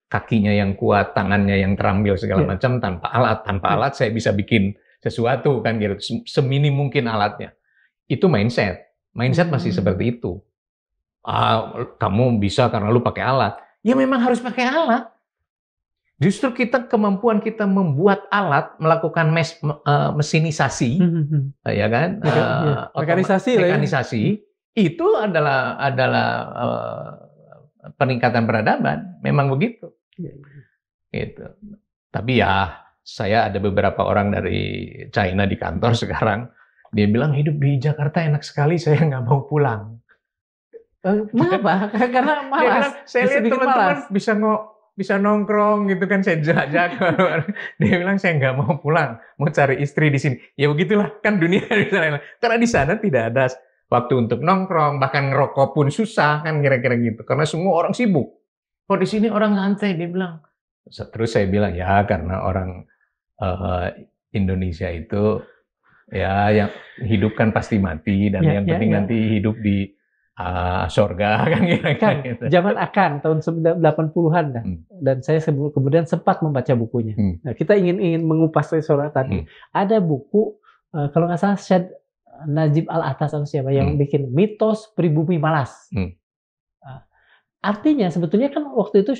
Kakinya yang kuat, tangannya yang terampil segala macam tanpa alat. Tanpa alat saya bisa bikin sesuatu kan gitu. Seminim mungkin alatnya. Itu mindset. Mindset masih seperti itu. Kamu bisa karena lu pakai alat. Ya memang harus pakai alat. Justru kemampuan kita membuat alat, melakukan mesinisasi, ya kan? Mekanisasi itu adalah peningkatan peradaban. Memang begitu. Gitu. Tapi ya, saya ada beberapa orang dari China di kantor sekarang. Dia bilang hidup di Jakarta enak sekali, saya nggak mau pulang. Mengapa? Karena malas. Saya lihat teman-teman bisa nongkrong gitu kan, saya jajak. Dia bilang saya nggak mau pulang, mau cari istri di sini. Ya begitulah kan dunia di sana. Karena di sana tidak ada waktu untuk nongkrong, bahkan ngerokok pun susah kan kira-kira gitu. Karena semua orang sibuk. Kok di sini orang santai, dia bilang. Terus saya bilang ya karena orang Indonesia itu ya yang hidup kan pasti mati dan yang penting nanti hidup di surga kan kira-kira gitu. Zaman Akan tahun 80-an dan saya kemudian sempat membaca bukunya. Nah, kita ingin mengupas soal tadi. Ada buku kalau nggak salah Syed Najib Al-Atas atau siapa yang bikin Mitos Pribumi Malas. Artinya sebetulnya kan waktu itu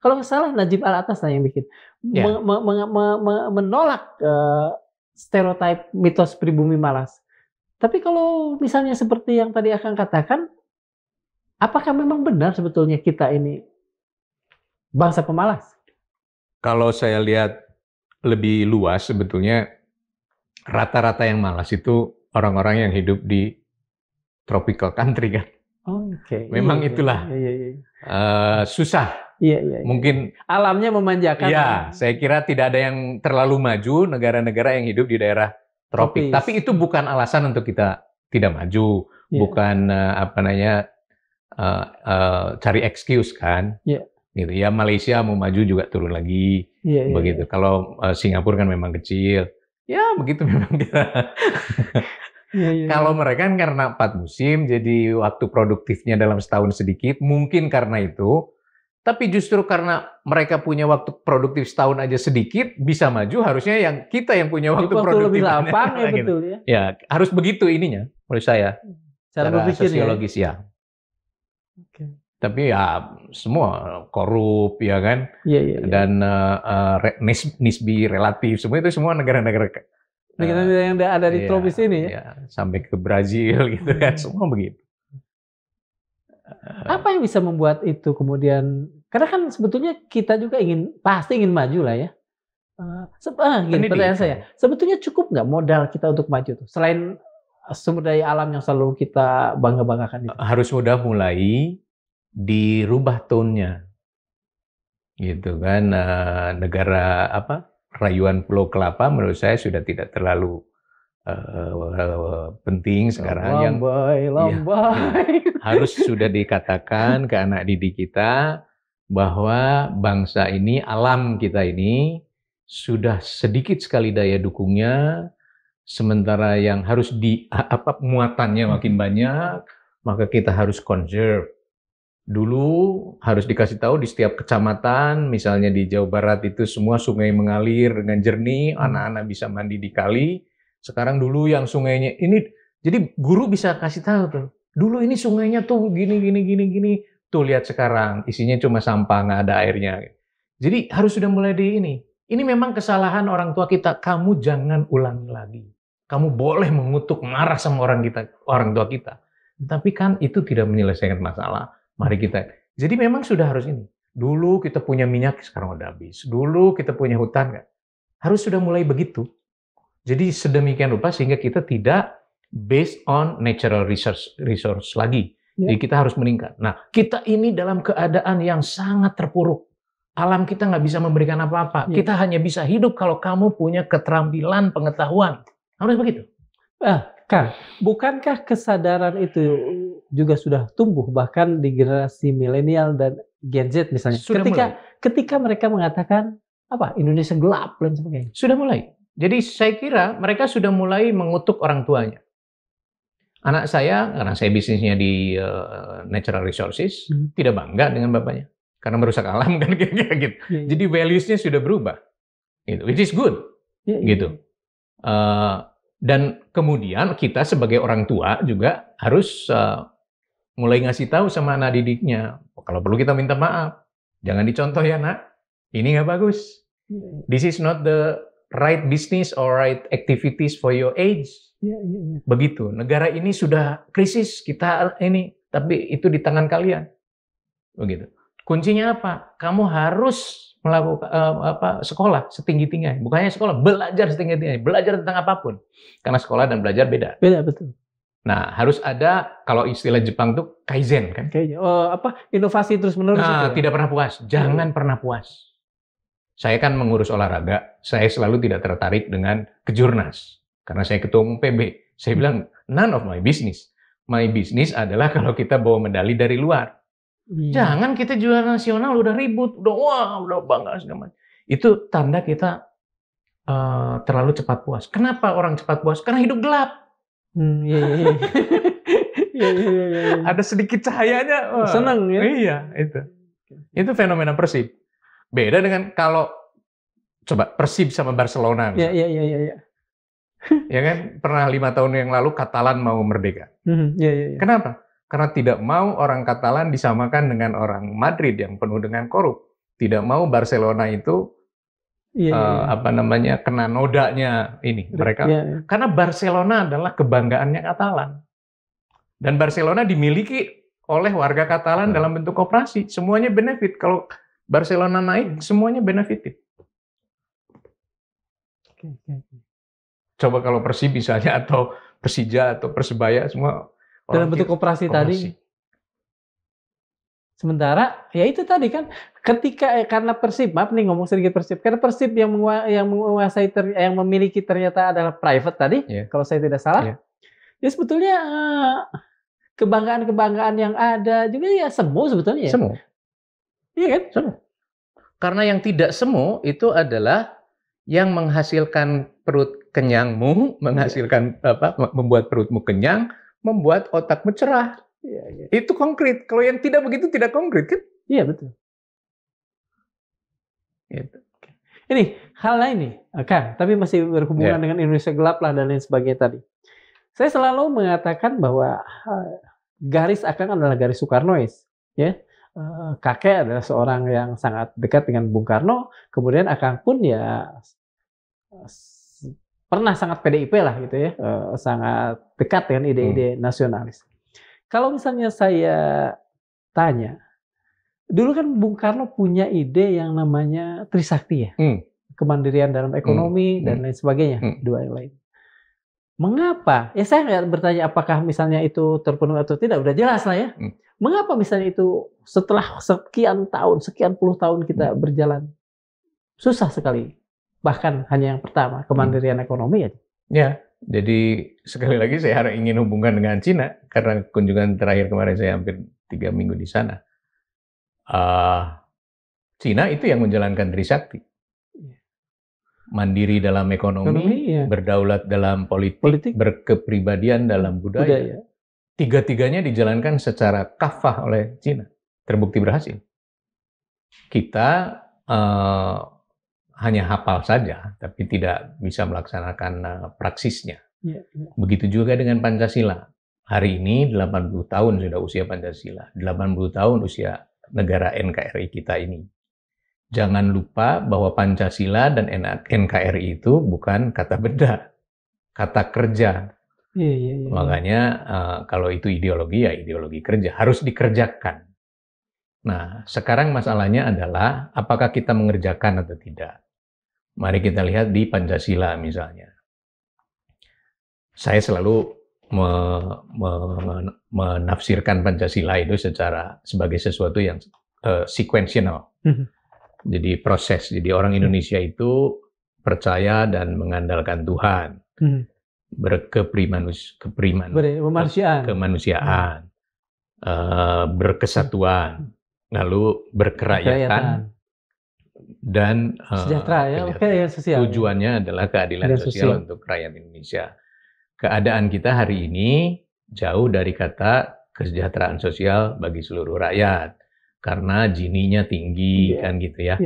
kalau nggak salah Najib Al-Atas yang bikin menolak stereotip mitos pribumi malas. Tapi kalau misalnya seperti yang tadi Akang katakan, apakah memang benar sebetulnya kita ini bangsa pemalas? Kalau saya lihat lebih luas sebetulnya rata-rata yang malas itu orang-orang yang hidup di tropical country kan. Memang itulah susah. Mungkin alamnya memanjakan. Ya, saya kira tidak ada yang terlalu maju negara-negara yang hidup di daerah tropik. Tapi itu bukan alasan untuk kita tidak maju, bukan cari excuse kan. Gitu ya, Malaysia mau maju juga turun lagi, begitu. Kalau Singapura kan memang kecil, ya begitu memang kita. Kalau mereka kan karena 4 musim, jadi waktu produktifnya dalam setahun sedikit, mungkin karena itu. Tapi justru karena mereka punya waktu produktif setahun aja sedikit, bisa maju, harusnya yang kita yang punya waktu produktif lebih lapang ya gitu. Betul ya. Ya, harus begitu ininya, menurut saya. Cara berpikirnya. Sosiologis ya. Tapi ya semua korup ya kan. Dan nisbi relatif, semua itu semua negara-negara yang ada di tropis ini ya. Sampai ke Brazil gitu kan, semua begitu. Apa yang bisa membuat itu kemudian, karena kan sebetulnya kita juga pasti ingin maju lah ya. Pertanyaan saya, sebetulnya cukup nggak modal kita untuk maju tuh? Selain sumber daya alam yang selalu kita bangga-banggakan itu. Harus udah mulai dirubah tone-nya. Gitu kan, negara rayuan Pulau Kelapa menurut saya sudah tidak terlalu penting sekarang. Harus sudah dikatakan ke anak didik kita bahwa bangsa ini, alam kita ini sudah sedikit sekali daya dukungnya, sementara yang harus muatannya makin banyak, maka kita harus conserve. Dulu harus dikasih tahu di setiap kecamatan, misalnya di Jawa Barat itu semua sungai mengalir dengan jernih, anak-anak bisa mandi di kali. Sekarang dulu yang sungainya ini, jadi guru bisa kasih tahu tuh. Dulu ini sungainya tuh gini. Tuh lihat sekarang, isinya cuma sampah, nggak ada airnya. Jadi harus sudah mulai di ini. Ini memang kesalahan orang tua kita. Kamu jangan ulangi lagi. Kamu boleh mengutuk, marah sama orang tua kita. Tapi kan itu tidak menyelesaikan masalah. Mari kita. Jadi memang sudah harus ini. Dulu kita punya minyak, sekarang udah habis. Dulu kita punya hutan, kan? Harus sudah mulai begitu. Jadi sedemikian rupa sehingga kita tidak based on natural resource lagi. Jadi kita harus meningkat. Nah, kita ini dalam keadaan yang sangat terpuruk. Alam kita nggak bisa memberikan apa-apa. Kita hanya bisa hidup kalau kamu punya keterampilan, pengetahuan. Harus begitu. Kang, bukankah kesadaran itu juga sudah tumbuh bahkan di generasi milenial dan Gen Z misalnya? Ketika mereka mengatakan Indonesia gelap dan sebagainya. Sudah mulai. Jadi saya kira mereka sudah mulai mengutuk orang tuanya. Anak saya, karena saya bisnisnya di natural resources, tidak bangga dengan bapaknya. Karena merusak alam kan kira-kira gitu. Jadi values-nya sudah berubah. Gitu. Which is good. Gitu. Dan kemudian kita sebagai orang tua juga harus mulai ngasih tahu sama anak didiknya. Kalau perlu kita minta maaf. Jangan dicontoh ya nak. Ini nggak bagus. This is not the right business or right activities for your age. Begitu. Negara ini sudah krisis, kita ini, tapi itu di tangan kalian. Begitu. Kuncinya apa? Kamu harus melakukan sekolah setinggi-tingginya. Bukannya sekolah, belajar setinggi-tingginya, belajar tentang apapun. Karena sekolah dan belajar beda. Beda, betul. Nah, harus ada, kalau istilah Jepang tuh kaizen kan? Inovasi terus-menerus. Nah, tidak pernah puas. Jangan pernah puas. Saya kan mengurus olahraga, saya selalu tidak tertarik dengan kejurnas. Karena saya ketua umum PB. Saya bilang, none of my business. My business adalah kalau kita bawa medali dari luar. Jangan kita juara nasional, udah ribut, udah bangga segala macam. Itu tanda kita terlalu cepat puas. Kenapa orang cepat puas? Karena hidup gelap. Ada sedikit cahayanya. Senang ya? Iya, itu. Itu fenomena Persib. Beda dengan kalau coba Persib sama Barcelona. Iya. Ya kan, pernah 5 tahun yang lalu Katalan mau merdeka. Kenapa? Karena tidak mau orang Katalan disamakan dengan orang Madrid yang penuh dengan korup. Tidak mau Barcelona itu kena nodanya ini mereka. Karena Barcelona adalah kebanggaannya Katalan. Dan Barcelona dimiliki oleh warga Katalan dalam bentuk koperasi. Semuanya benefit. Kalau Barcelona naik, semuanya benefited. Coba kalau Persib misalnya, atau Persija, atau Persebaya, semua dalam bentuk koperasi tadi. Sementara, ya itu tadi kan, karena Persib, maaf nih ngomong sedikit Persib, karena Persib yang menguasai, yang memiliki ternyata adalah private tadi, kalau saya tidak salah, ya sebetulnya kebanggaan-kebanggaan yang ada juga ya semu sebetulnya. Semu. Iya kan? Semu. Karena yang tidak semu itu adalah yang menghasilkan perut kenyangmu, menghasilkan membuat perutmu kenyang, membuat otakmu cerah. Itu konkret. Kalau yang tidak begitu tidak konkret kan? Iya betul. Gitu. Ini hal lain nih, Kang, tapi masih berhubungan dengan Indonesia gelap lah dan lain sebagainya tadi. Saya selalu mengatakan bahwa garis Akang adalah garis Soekarnois, ya. Kakek adalah seorang yang sangat dekat dengan Bung Karno, kemudian Akang pun ya pernah sangat PDIP lah gitu ya, sangat dekat dengan ide-ide nasionalis. Kalau misalnya saya tanya, dulu kan Bung Karno punya ide yang namanya Trisakti ya, kemandirian dalam ekonomi dan lain sebagainya, dua yang lain. Mengapa? Ya saya nggak bertanya apakah misalnya itu terpenuhi atau tidak, udah jelas lah ya. Mengapa misalnya itu setelah sekian puluh tahun kita berjalan, susah sekali. Bahkan hanya yang pertama, kemandirian ekonomi ya. Ya, jadi sekali lagi saya ingin hubungkan dengan Cina, karena kunjungan terakhir kemarin saya hampir 3 minggu di sana. Cina itu yang menjalankan Trisakti. Mandiri dalam ekonomi, berdaulat dalam politik, berkepribadian dalam budaya. Tiga-tiganya dijalankan secara kafah oleh Cina. Terbukti berhasil. Kita hanya hafal saja, tapi tidak bisa melaksanakan praksisnya. Begitu juga dengan Pancasila. Hari ini 80 tahun sudah usia Pancasila. 80 tahun usia negara NKRI kita ini. Jangan lupa bahwa Pancasila dan NKRI itu bukan kata benda, kata kerja. Iya, iya, iya. Makanya kalau itu ideologi ya ideologi kerja, harus dikerjakan. Nah, sekarang masalahnya adalah apakah kita mengerjakan atau tidak. Mari kita lihat di Pancasila misalnya. Saya selalu menafsirkan Pancasila itu sebagai sesuatu yang sequential. Jadi proses. Jadi orang Indonesia itu percaya dan mengandalkan Tuhan. Kemanusiaan, berkesatuan, lalu berkerakyatan, dan sejahtera ya, sosial. Tujuannya adalah keadilan sosial untuk rakyat Indonesia. Keadaan kita hari ini jauh dari kata kesejahteraan sosial bagi seluruh rakyat, karena Gini-nya tinggi, kan gitu ya.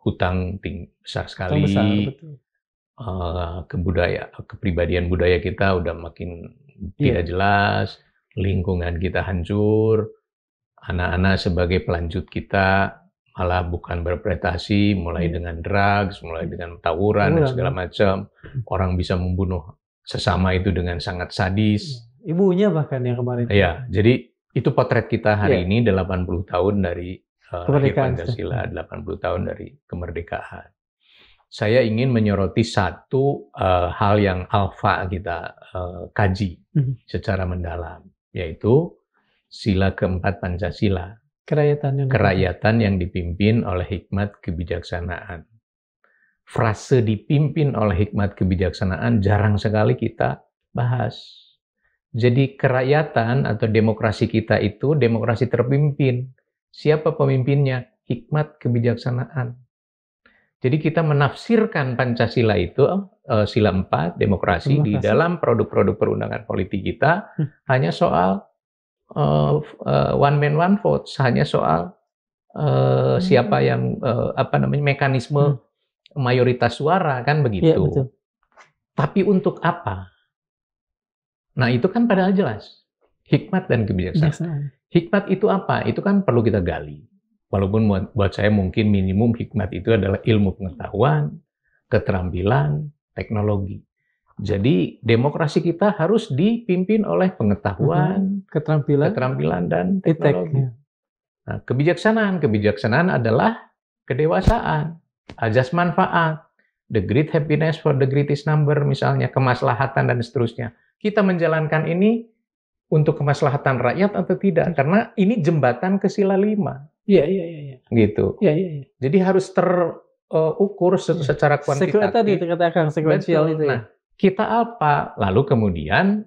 Hutang besar sekali. Kepribadian budaya kita udah makin tidak jelas, lingkungan kita hancur, anak-anak sebagai pelanjut kita malah bukan berprestasi, mulai dengan drugs, mulai dengan tawuran dan segala macam. Orang bisa membunuh sesama itu dengan sangat sadis. Ibunya bahkan yang kemarin. Ya, jadi itu potret kita hari ini 80 tahun dari lahir Pancasila, 80 tahun dari kemerdekaan. Saya ingin menyoroti satu hal yang alfa kita kaji secara mendalam, yaitu sila keempat Pancasila. Kerakyatan yang dipimpin oleh hikmat kebijaksanaan. Frase dipimpin oleh hikmat kebijaksanaan jarang sekali kita bahas. Jadi kerakyatan atau demokrasi kita itu demokrasi terpimpin. Siapa pemimpinnya? Hikmat kebijaksanaan. Jadi kita menafsirkan Pancasila itu, sila 4, demokrasi, di dalam produk-produk perundangan politik kita, hanya soal one man one vote, hanya soal siapa yang mekanisme mayoritas suara, kan begitu. Betul. Tapi untuk apa? Nah itu kan padahal jelas, hikmat dan kebijaksanaan. Hikmat itu apa? Itu kan perlu kita gali. Walaupun buat saya mungkin minimum hikmat itu adalah ilmu pengetahuan, keterampilan, teknologi. Jadi demokrasi kita harus dipimpin oleh pengetahuan, keterampilan dan teknologi. Nah, kebijaksanaan adalah kedewasaan, ajas manfaat, the great happiness for the greatest number, misalnya kemaslahatan dan seterusnya. Kita menjalankan ini untuk kemaslahatan rakyat atau tidak? Karena ini jembatan ke sila 5. Iya. Gitu. Iya. Jadi harus terukur secara kuantitatif. Tadi dikatakan sekuensial itu. Nah, kita apa? Lalu kemudian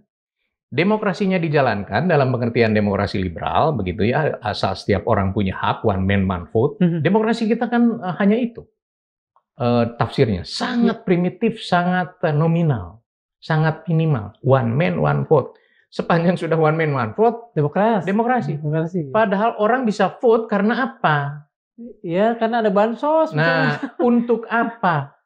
demokrasinya dijalankan dalam pengertian demokrasi liberal, begitu ya, asal setiap orang punya hak, one man one vote. Demokrasi kita kan hanya itu. Tafsirnya sangat primitif, sangat nominal, sangat minimal. One man one vote. Sepanjang sudah one man one vote, demokrasi. Padahal orang bisa vote karena apa? Ya, karena ada bansos. Nah, untuk apa?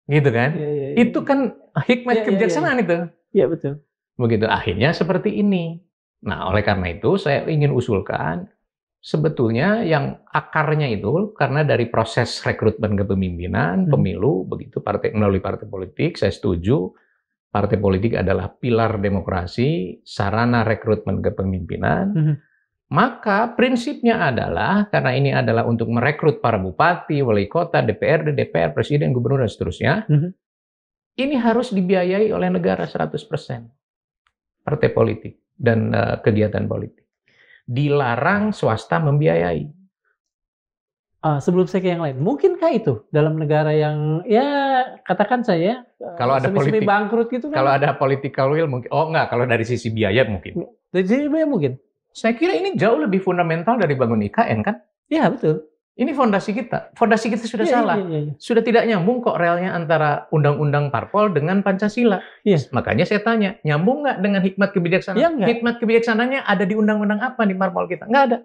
Gitu kan? Ya. Itu kan hikmat kebijaksanaan itu. Iya, betul. Begitu, akhirnya seperti ini. Nah, oleh karena itu saya ingin usulkan, sebetulnya yang akarnya itu karena dari proses rekrutmen kepemimpinan, pemilu, begitu melalui partai politik, saya setuju. Partai politik adalah pilar demokrasi, sarana rekrutmen kepemimpinan. Maka prinsipnya adalah, karena ini adalah untuk merekrut para bupati, wali kota, DPRD, DPR, presiden, gubernur, dan seterusnya, ini harus dibiayai oleh negara 100%. Partai politik dan kegiatan politik. Dilarang swasta membiayai. Sebelum saya ke yang lain, mungkinkah itu dalam negara yang katakan saya kalau ada politik bangkrut gitu kan? Kalau ada political will mungkin. Oh enggak, kalau dari sisi biaya mungkin. Dari sisi biaya mungkin. Saya kira ini jauh lebih fundamental dari bangun IKN kan? Iya, betul. Ini fondasi kita. Fondasi kita sudah salah. Iya. Sudah tidak nyambung kok relnya antara undang-undang parpol dengan Pancasila. Yes. Makanya saya tanya, nyambung nggak dengan hikmat kebijaksanaan? Hikmat kebijaksanaannya ada di undang-undang apa di parpol kita? Nggak ada.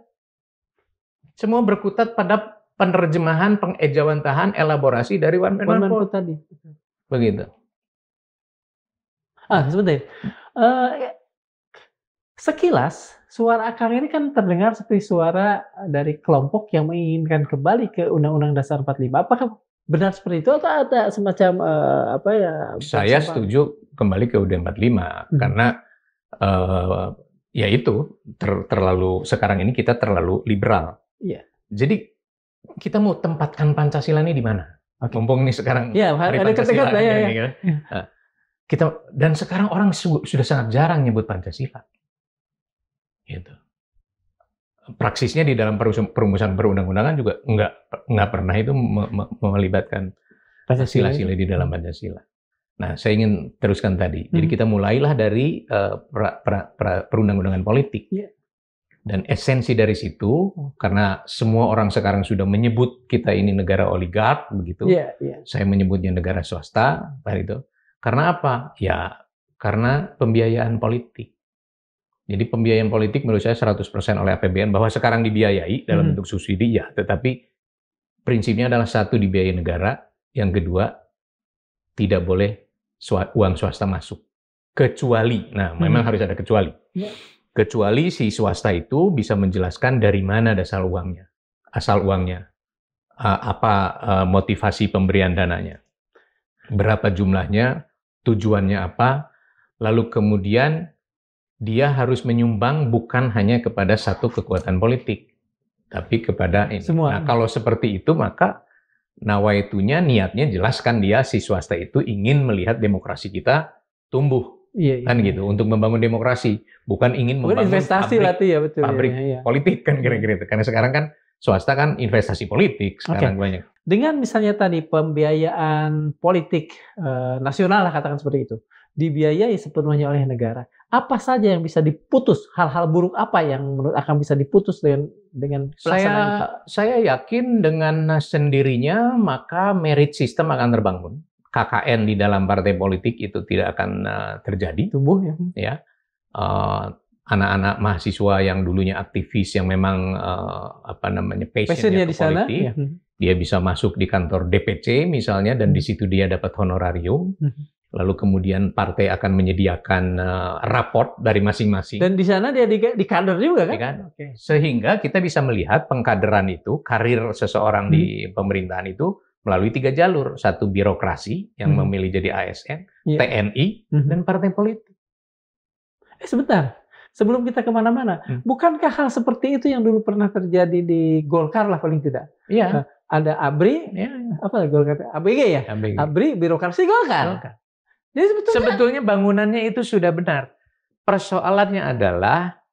Semua berkutat pada penerjemahan, pengejawantahan, elaborasi dari one man vote tadi. Begitu. Sebentar. Sekilas, suara akar ini kan terdengar seperti suara dari kelompok yang menginginkan kembali ke Undang-Undang Dasar 45. Apakah Benar seperti itu atau ada semacam apa ya? Saya setuju kembali ke UUD 45 karena ya itu terlalu sekarang ini kita terlalu liberal. Iya. Jadi kita mau tempatkan Pancasila ini di mana? Mumpung nih sekarang hari Pancasila ini, kan? Kita dan sekarang orang sudah sangat jarang nyebut Pancasila. Gitu. Praksisnya di dalam perumusan perundang-undangan juga nggak pernah itu melibatkan sila-sila di dalam Pancasila. Nah, saya ingin teruskan tadi. Jadi kita mulailah dari perundang-undangan politik. Dan esensi dari situ, karena semua orang sekarang sudah menyebut kita ini negara oligark, begitu. Saya menyebutnya negara swasta, itu. Karena apa? Ya, karena pembiayaan politik. Jadi pembiayaan politik menurut saya 100% oleh APBN, bahwa sekarang dibiayai dalam bentuk subsidi, ya. Tetapi prinsipnya adalah satu, dibiayai negara. Yang kedua, tidak boleh uang swasta masuk. Kecuali, nah memang harus ada kecuali. Kecuali si swasta itu bisa menjelaskan dari mana asal uangnya, apa motivasi pemberian dananya, berapa jumlahnya, tujuannya apa, lalu kemudian dia harus menyumbang bukan hanya kepada satu kekuatan politik, tapi kepada ini. Semua. Nah, kalau seperti itu maka nawaitunya, niatnya jelaskan dia si swasta itu ingin melihat demokrasi kita tumbuh. Kan gitu, untuk membangun demokrasi, bukan ingin membangun investasi pabrik politik kan kira-kira itu. Karena sekarang kan swasta kan investasi politik sekarang banyak. Dengan misalnya tadi pembiayaan politik nasional lah, katakan seperti itu, dibiayai sepenuhnya oleh negara. Apa saja yang bisa diputus? Hal-hal buruk apa yang menurut akan bisa diputus dengan pelaksanaan itu? Saya yakin dengan sendirinya maka merit system akan terbangun. KKN di dalam partai politik itu tidak akan terjadi. Tumbuh ya. Anak-anak mahasiswa yang dulunya aktivis yang memang passionnya ke politik, dia bisa masuk di kantor DPC misalnya, dan di situ dia dapat honorarium. Lalu kemudian partai akan menyediakan raport dari masing-masing. Dan di sana dia dikader juga kan? Sehingga kita bisa melihat pengkaderan itu, karir seseorang di pemerintahan itu melalui 3 jalur. Satu, birokrasi yang memilih jadi ASN, TNI, dan partai politik. Sebentar, sebelum kita kemana-mana, bukankah hal seperti itu yang dulu pernah terjadi di Golkar lah paling tidak? Iya. Ada ABRI, apa Golkar? ABG ya? ABRI, birokrasi Golkar. Jadi sebetulnya bangunannya itu sudah benar. Persoalannya adalah,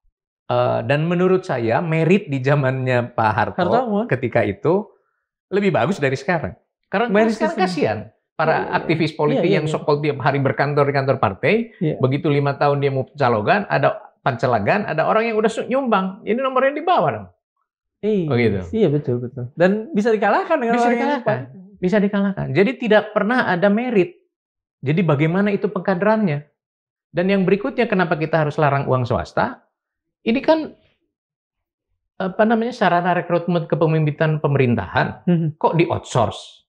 dan menurut saya merit di zamannya Pak Harto ketika itu lebih bagus dari sekarang. Karena sekarang kasihan para aktivis politik yang sokol tiap hari berkantor di kantor partai, begitu 5 tahun dia mau pencalonan, ada pencelagan, ada orang yang udah nyumbang, ini nomornya di bawah dong. Iya betul. Dan bisa dikalahkan dengan bisa dikalahkan. Jadi tidak pernah ada merit. Jadi bagaimana itu pengkaderannya? Dan yang berikutnya, kenapa kita harus larang uang swasta? Ini kan sarana rekrutmen kepemimpinan pemerintahan, kok di outsource?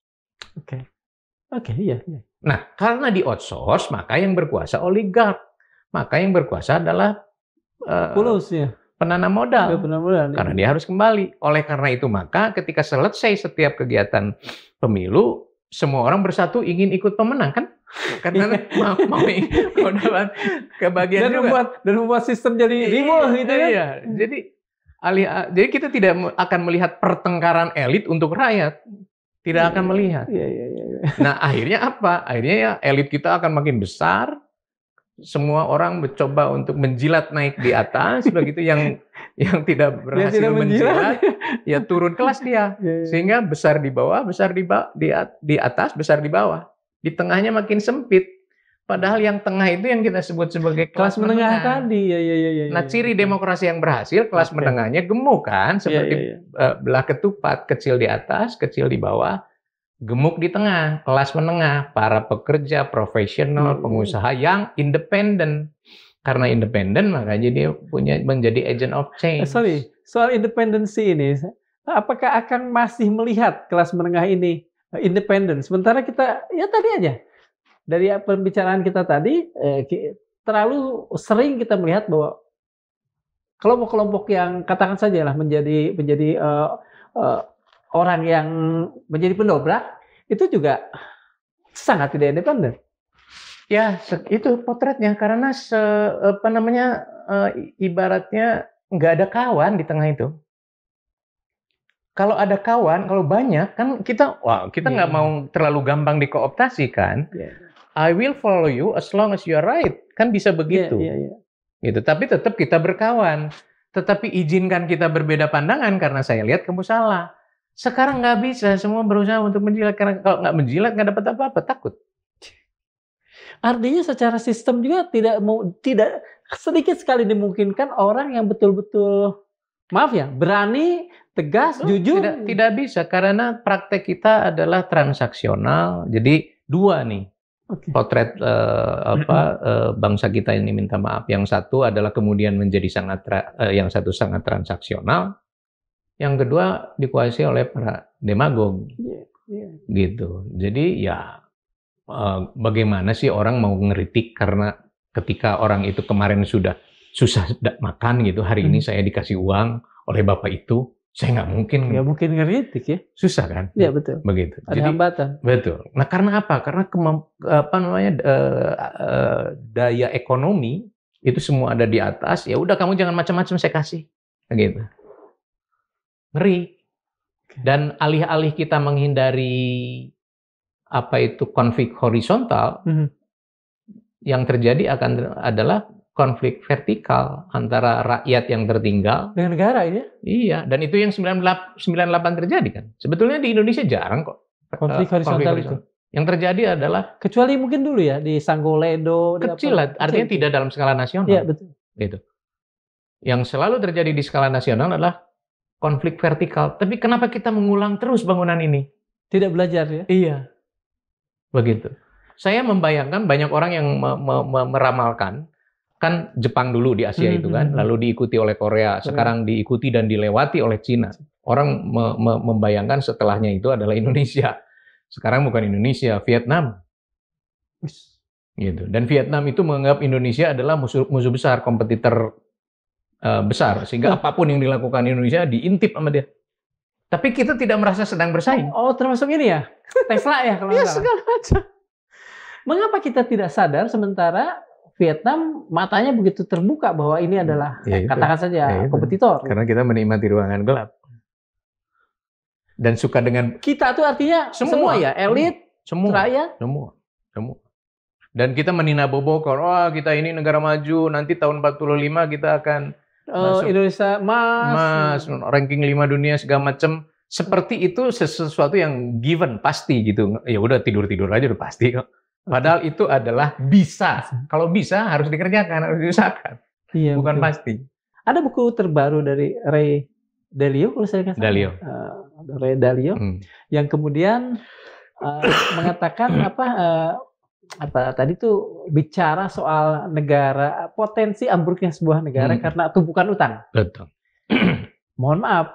Iya. Nah, karena di outsource, maka yang berkuasa oligark. Maka yang berkuasa adalah penanam modal. Karena dia harus kembali. Oleh karena itu, maka ketika selesai setiap kegiatan pemilu, semua orang bersatu ingin ikut pemenang, kan? Karena mau dapat kebagian juga. Dan membuat sistem jadi ribuh gitu ya. Iya. Jadi kita tidak akan melihat pertengkaran elit untuk rakyat. Tidak akan melihat. Nah, akhirnya apa? Akhirnya ya elit kita akan makin besar. Semua orang mencoba untuk menjilat naik di atas, begitu yang tidak berhasil menjilat, ya turun kelas dia. Sehingga besar di bawah, besar di atas, besar di bawah. Di tengahnya makin sempit. Padahal yang tengah itu yang kita sebut sebagai kelas menengah tadi. Nah, ciri demokrasi yang berhasil, kelas menengahnya gemuk kan, seperti belah ketupat, kecil di atas, kecil di bawah, gemuk di tengah, kelas menengah, para pekerja, profesional, pengusaha yang independen. Karena independen, makanya dia menjadi agent of change. Soal independensi ini, apakah akan masih melihat kelas menengah ini independen? Sementara kita, ya tadi aja, dari pembicaraan kita tadi, terlalu sering kita melihat bahwa kelompok-kelompok yang katakan saja lah menjadi orang yang menjadi pendobrak, itu juga sangat tidak independen. Ya, itu potretnya karena ibaratnya nggak ada kawan di tengah itu. Kalau ada kawan, kalau banyak kan kita nggak mau terlalu gampang dikooptasi kan. I will follow you as long as you are right. Kan bisa begitu. Gitu. Tapi tetap kita berkawan. Tetapi izinkan kita berbeda pandangan karena saya lihat kamu salah. Sekarang nggak bisa, semua berusaha untuk menjilat karena kalau nggak menjilat nggak dapat apa-apa, takut. Artinya secara sistem juga tidak sedikit sekali dimungkinkan orang yang betul-betul berani, tegas, jujur. Tidak bisa karena praktek kita adalah transaksional. Jadi dua nih potret bangsa kita ini minta maaf. Yang satu adalah kemudian menjadi yang satu sangat transaksional. Yang kedua dikuasai oleh para demagog. Gitu. Jadi ya bagaimana sih orang mau ngeritik karena ketika orang itu kemarin sudah susah makan gitu, hari ini saya dikasih uang oleh bapak itu, saya nggak mungkin. Nggak mungkin ngeritik ya. Susah kan? Iya betul. Begitu. Ada hambatan. Betul. Nah karena apa? Karena daya ekonomi itu semua ada di atas. Ya udah kamu jangan macam-macam saya kasih. Gitu. Ngeri. Dan alih-alih kita menghindari konflik horizontal, yang terjadi adalah konflik vertikal antara rakyat yang tertinggal dengan negara ini. Iya, dan itu yang 98 terjadi kan. Sebetulnya di Indonesia jarang kok konflik horizontal itu. Yang terjadi adalah kecuali mungkin dulu ya di Sanggoledo, kecil lah, artinya tidak dalam skala nasional. Iya, betul. Gitu. Yang selalu terjadi di skala nasional adalah konflik vertikal. Tapi kenapa kita mengulang terus bangunan ini? Tidak belajar ya? Iya. Begitu. Saya membayangkan banyak orang yang meramalkan, kan Jepang dulu di Asia itu kan, lalu diikuti oleh Korea, sekarang diikuti dan dilewati oleh Cina. Orang membayangkan setelahnya itu adalah Indonesia. Sekarang bukan Indonesia, Vietnam. Gitu. Dan Vietnam itu menganggap Indonesia adalah musuh besar, kompetitor besar, sehingga apapun yang dilakukan Indonesia diintip sama dia. Tapi kita tidak merasa sedang bersaing. Oh, termasuk ini ya? Tesla ya kalau nggak salah. Segala macam. Mengapa kita tidak sadar sementara Vietnam matanya begitu terbuka bahwa ini adalah katakan saja kompetitor. Karena kita menikmati ruangan gelap. Dan suka dengan kita tuh artinya semua ya, elit, rakyat, semua. Dan kita meninabobokan, kita ini negara maju, nanti tahun 45 kita akan masuk Indonesia Mas, ranking 5 dunia segala macam. Seperti itu sesuatu yang given, pasti gitu. Ya udah tidur-tidur aja udah pasti kok. Padahal itu adalah bisa. Kalau bisa harus dikerjakan, harus diusahakan. Iya, bukan betul. pasti. Ada buku terbaru dari Ray Dalio kalau saya nggak salah. Ray Dalio yang kemudian mengatakan tadi tuh bicara soal negara, potensi ambruknya sebuah negara karena tumpukan utang. Betul. Mohon maaf,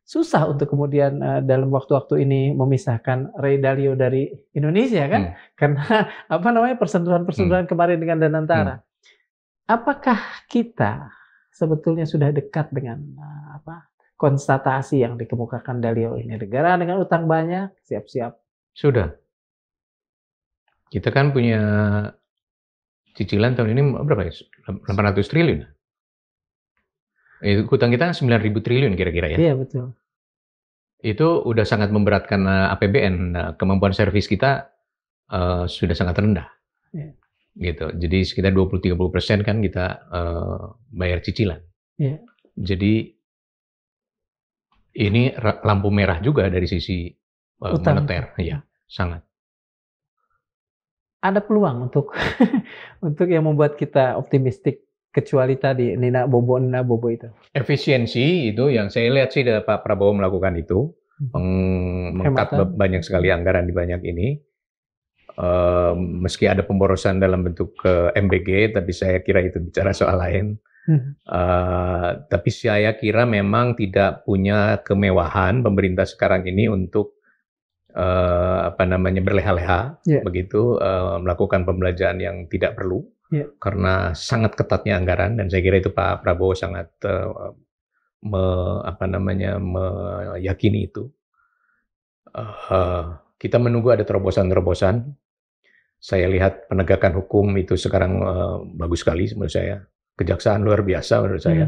susah untuk kemudian dalam waktu-waktu ini memisahkan Ray Dalio dari Indonesia kan, karena persentuhan-persentuhan kemarin dengan Danantara. Apakah kita sebetulnya sudah dekat dengan konstatasi yang dikemukakan Dalio ini? Negara dengan utang banyak, siap-siap. Sudah. Kita kan punya cicilan tahun ini berapa ya? 800 triliun. Utang kita kan 9.000 triliun kira-kira ya. Iya, betul. Itu udah sangat memberatkan APBN. Kemampuan servis kita sudah sangat rendah. Iya. Gitu. Jadi sekitar 20-30% kan kita bayar cicilan. Iya. Jadi ini lampu merah juga dari sisi moneter. Iya, sangat. Ada peluang untuk untuk yang membuat kita optimistik kecuali tadi Nina Bobo itu. Efisiensi itu yang saya lihat sih Pak Prabowo melakukan itu, meng-cut banyak sekali anggaran di banyak ini. Meski ada pemborosan dalam bentuk MBG, tapi saya kira itu bicara soal lain. Tapi saya kira memang tidak punya kemewahan pemerintah sekarang ini untuk berleha-leha, begitu melakukan pembelanjaan yang tidak perlu, karena sangat ketatnya anggaran, dan saya kira itu Pak Prabowo sangat meyakini itu. kita menunggu ada terobosan-terobosan. Saya lihat penegakan hukum itu sekarang bagus sekali menurut saya. Kejaksaan luar biasa menurut saya.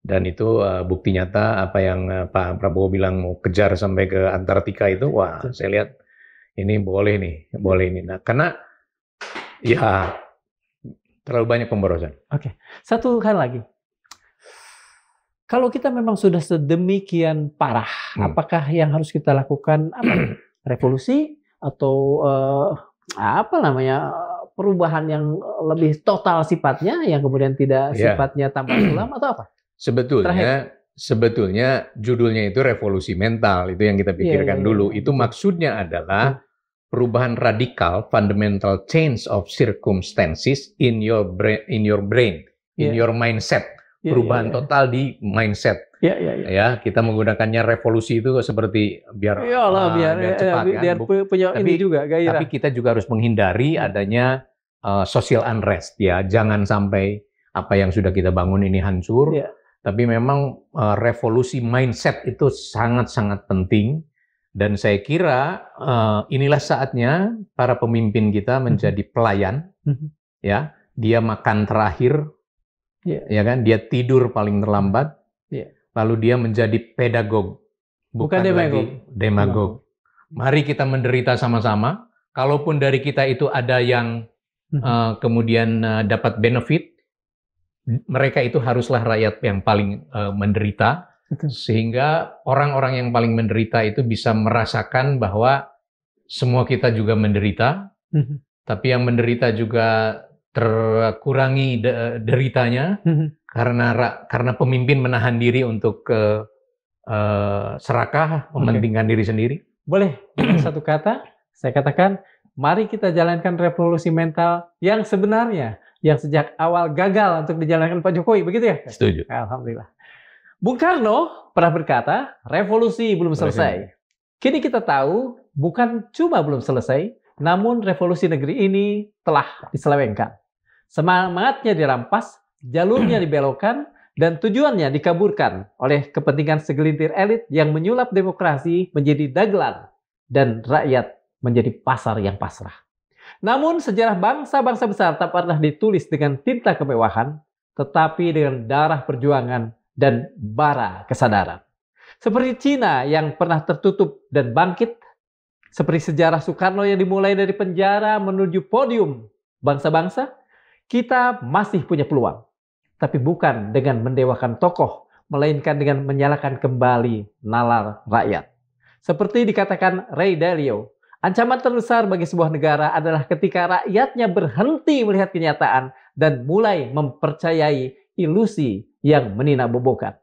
Dan itu bukti nyata apa yang Pak Prabowo bilang mau kejar sampai ke Antartika itu, wah saya lihat ini boleh nih, boleh ini. Nah, karena ya terlalu banyak pemborosan. Oke, satu hal lagi. Kalau kita memang sudah sedemikian parah, apakah yang harus kita lakukan apa? Revolusi atau apa namanya perubahan yang lebih total sifatnya, yang kemudian tidak sifatnya tambah sulam atau apa? Sebetulnya judulnya itu revolusi mental, itu yang kita pikirkan dulu. Itu maksudnya adalah perubahan radikal, fundamental change of circumstances in your brain, in your mindset. Perubahan total di mindset. Ya, kita menggunakannya revolusi itu seperti biar cepat kan. Biar punya ini juga gairah. Tapi kita juga harus menghindari adanya social unrest ya. Jangan sampai apa yang sudah kita bangun ini hancur. Tapi memang revolusi mindset itu sangat-sangat penting. Dan saya kira inilah saatnya para pemimpin kita menjadi pelayan. Ya, dia makan terakhir. Ya kan, dia tidur paling terlambat, lalu dia menjadi pedagog, bukan lagi demagog. Mari kita menderita sama-sama. Kalaupun dari kita itu ada yang kemudian dapat benefit, mereka itu haruslah rakyat yang paling menderita, sehingga orang-orang yang paling menderita itu bisa merasakan bahwa semua kita juga menderita, tapi yang menderita juga terkurangi deritanya karena pemimpin menahan diri untuk serakah, mementingkan diri sendiri. Boleh dengan satu kata saya katakan, mari kita jalankan revolusi mental yang sebenarnya, yang sejak awal gagal untuk dijalankan Pak Jokowi, begitu ya? Setuju. Alhamdulillah. Bung Karno pernah berkata, revolusi belum selesai. Kini kita tahu bukan cuma belum selesai, namun revolusi negeri ini telah diselewengkan. Semangatnya dirampas, jalurnya dibelokkan, dan tujuannya dikaburkan oleh kepentingan segelintir elit yang menyulap demokrasi menjadi dagelan dan rakyat menjadi pasar yang pasrah. Namun sejarah bangsa-bangsa besar tak pernah ditulis dengan tinta kemewahan, tetapi dengan darah perjuangan dan bara kesadaran. Seperti Cina yang pernah tertutup dan bangkit, seperti sejarah Soekarno yang dimulai dari penjara menuju podium bangsa-bangsa, kita masih punya peluang, tapi bukan dengan mendewakan tokoh, melainkan dengan menyalakan kembali nalar rakyat. Seperti dikatakan Ray Dalio, ancaman terbesar bagi sebuah negara adalah ketika rakyatnya berhenti melihat kenyataan dan mulai mempercayai ilusi yang meninabobokan.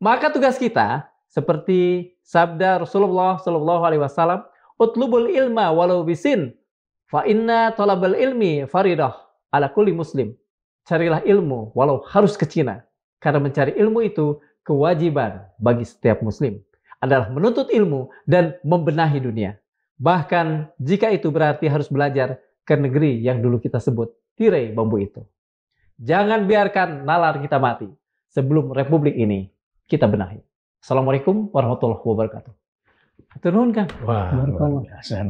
Maka tugas kita, seperti sabda Rasulullah SAW, utlubul ilma walau bisin, fa inna talabal ilmi faridah ala kulli muslim. Carilah ilmu walau harus ke Cina. Karena mencari ilmu itu kewajiban bagi setiap muslim. Adalah menuntut ilmu dan membenahi dunia. Bahkan jika itu berarti harus belajar ke negeri yang dulu kita sebut tirai bambu itu. Jangan biarkan nalar kita mati sebelum republik ini kita benahi. Assalamualaikum warahmatullahi wabarakatuh. Turun kan? Wah, luar biasa.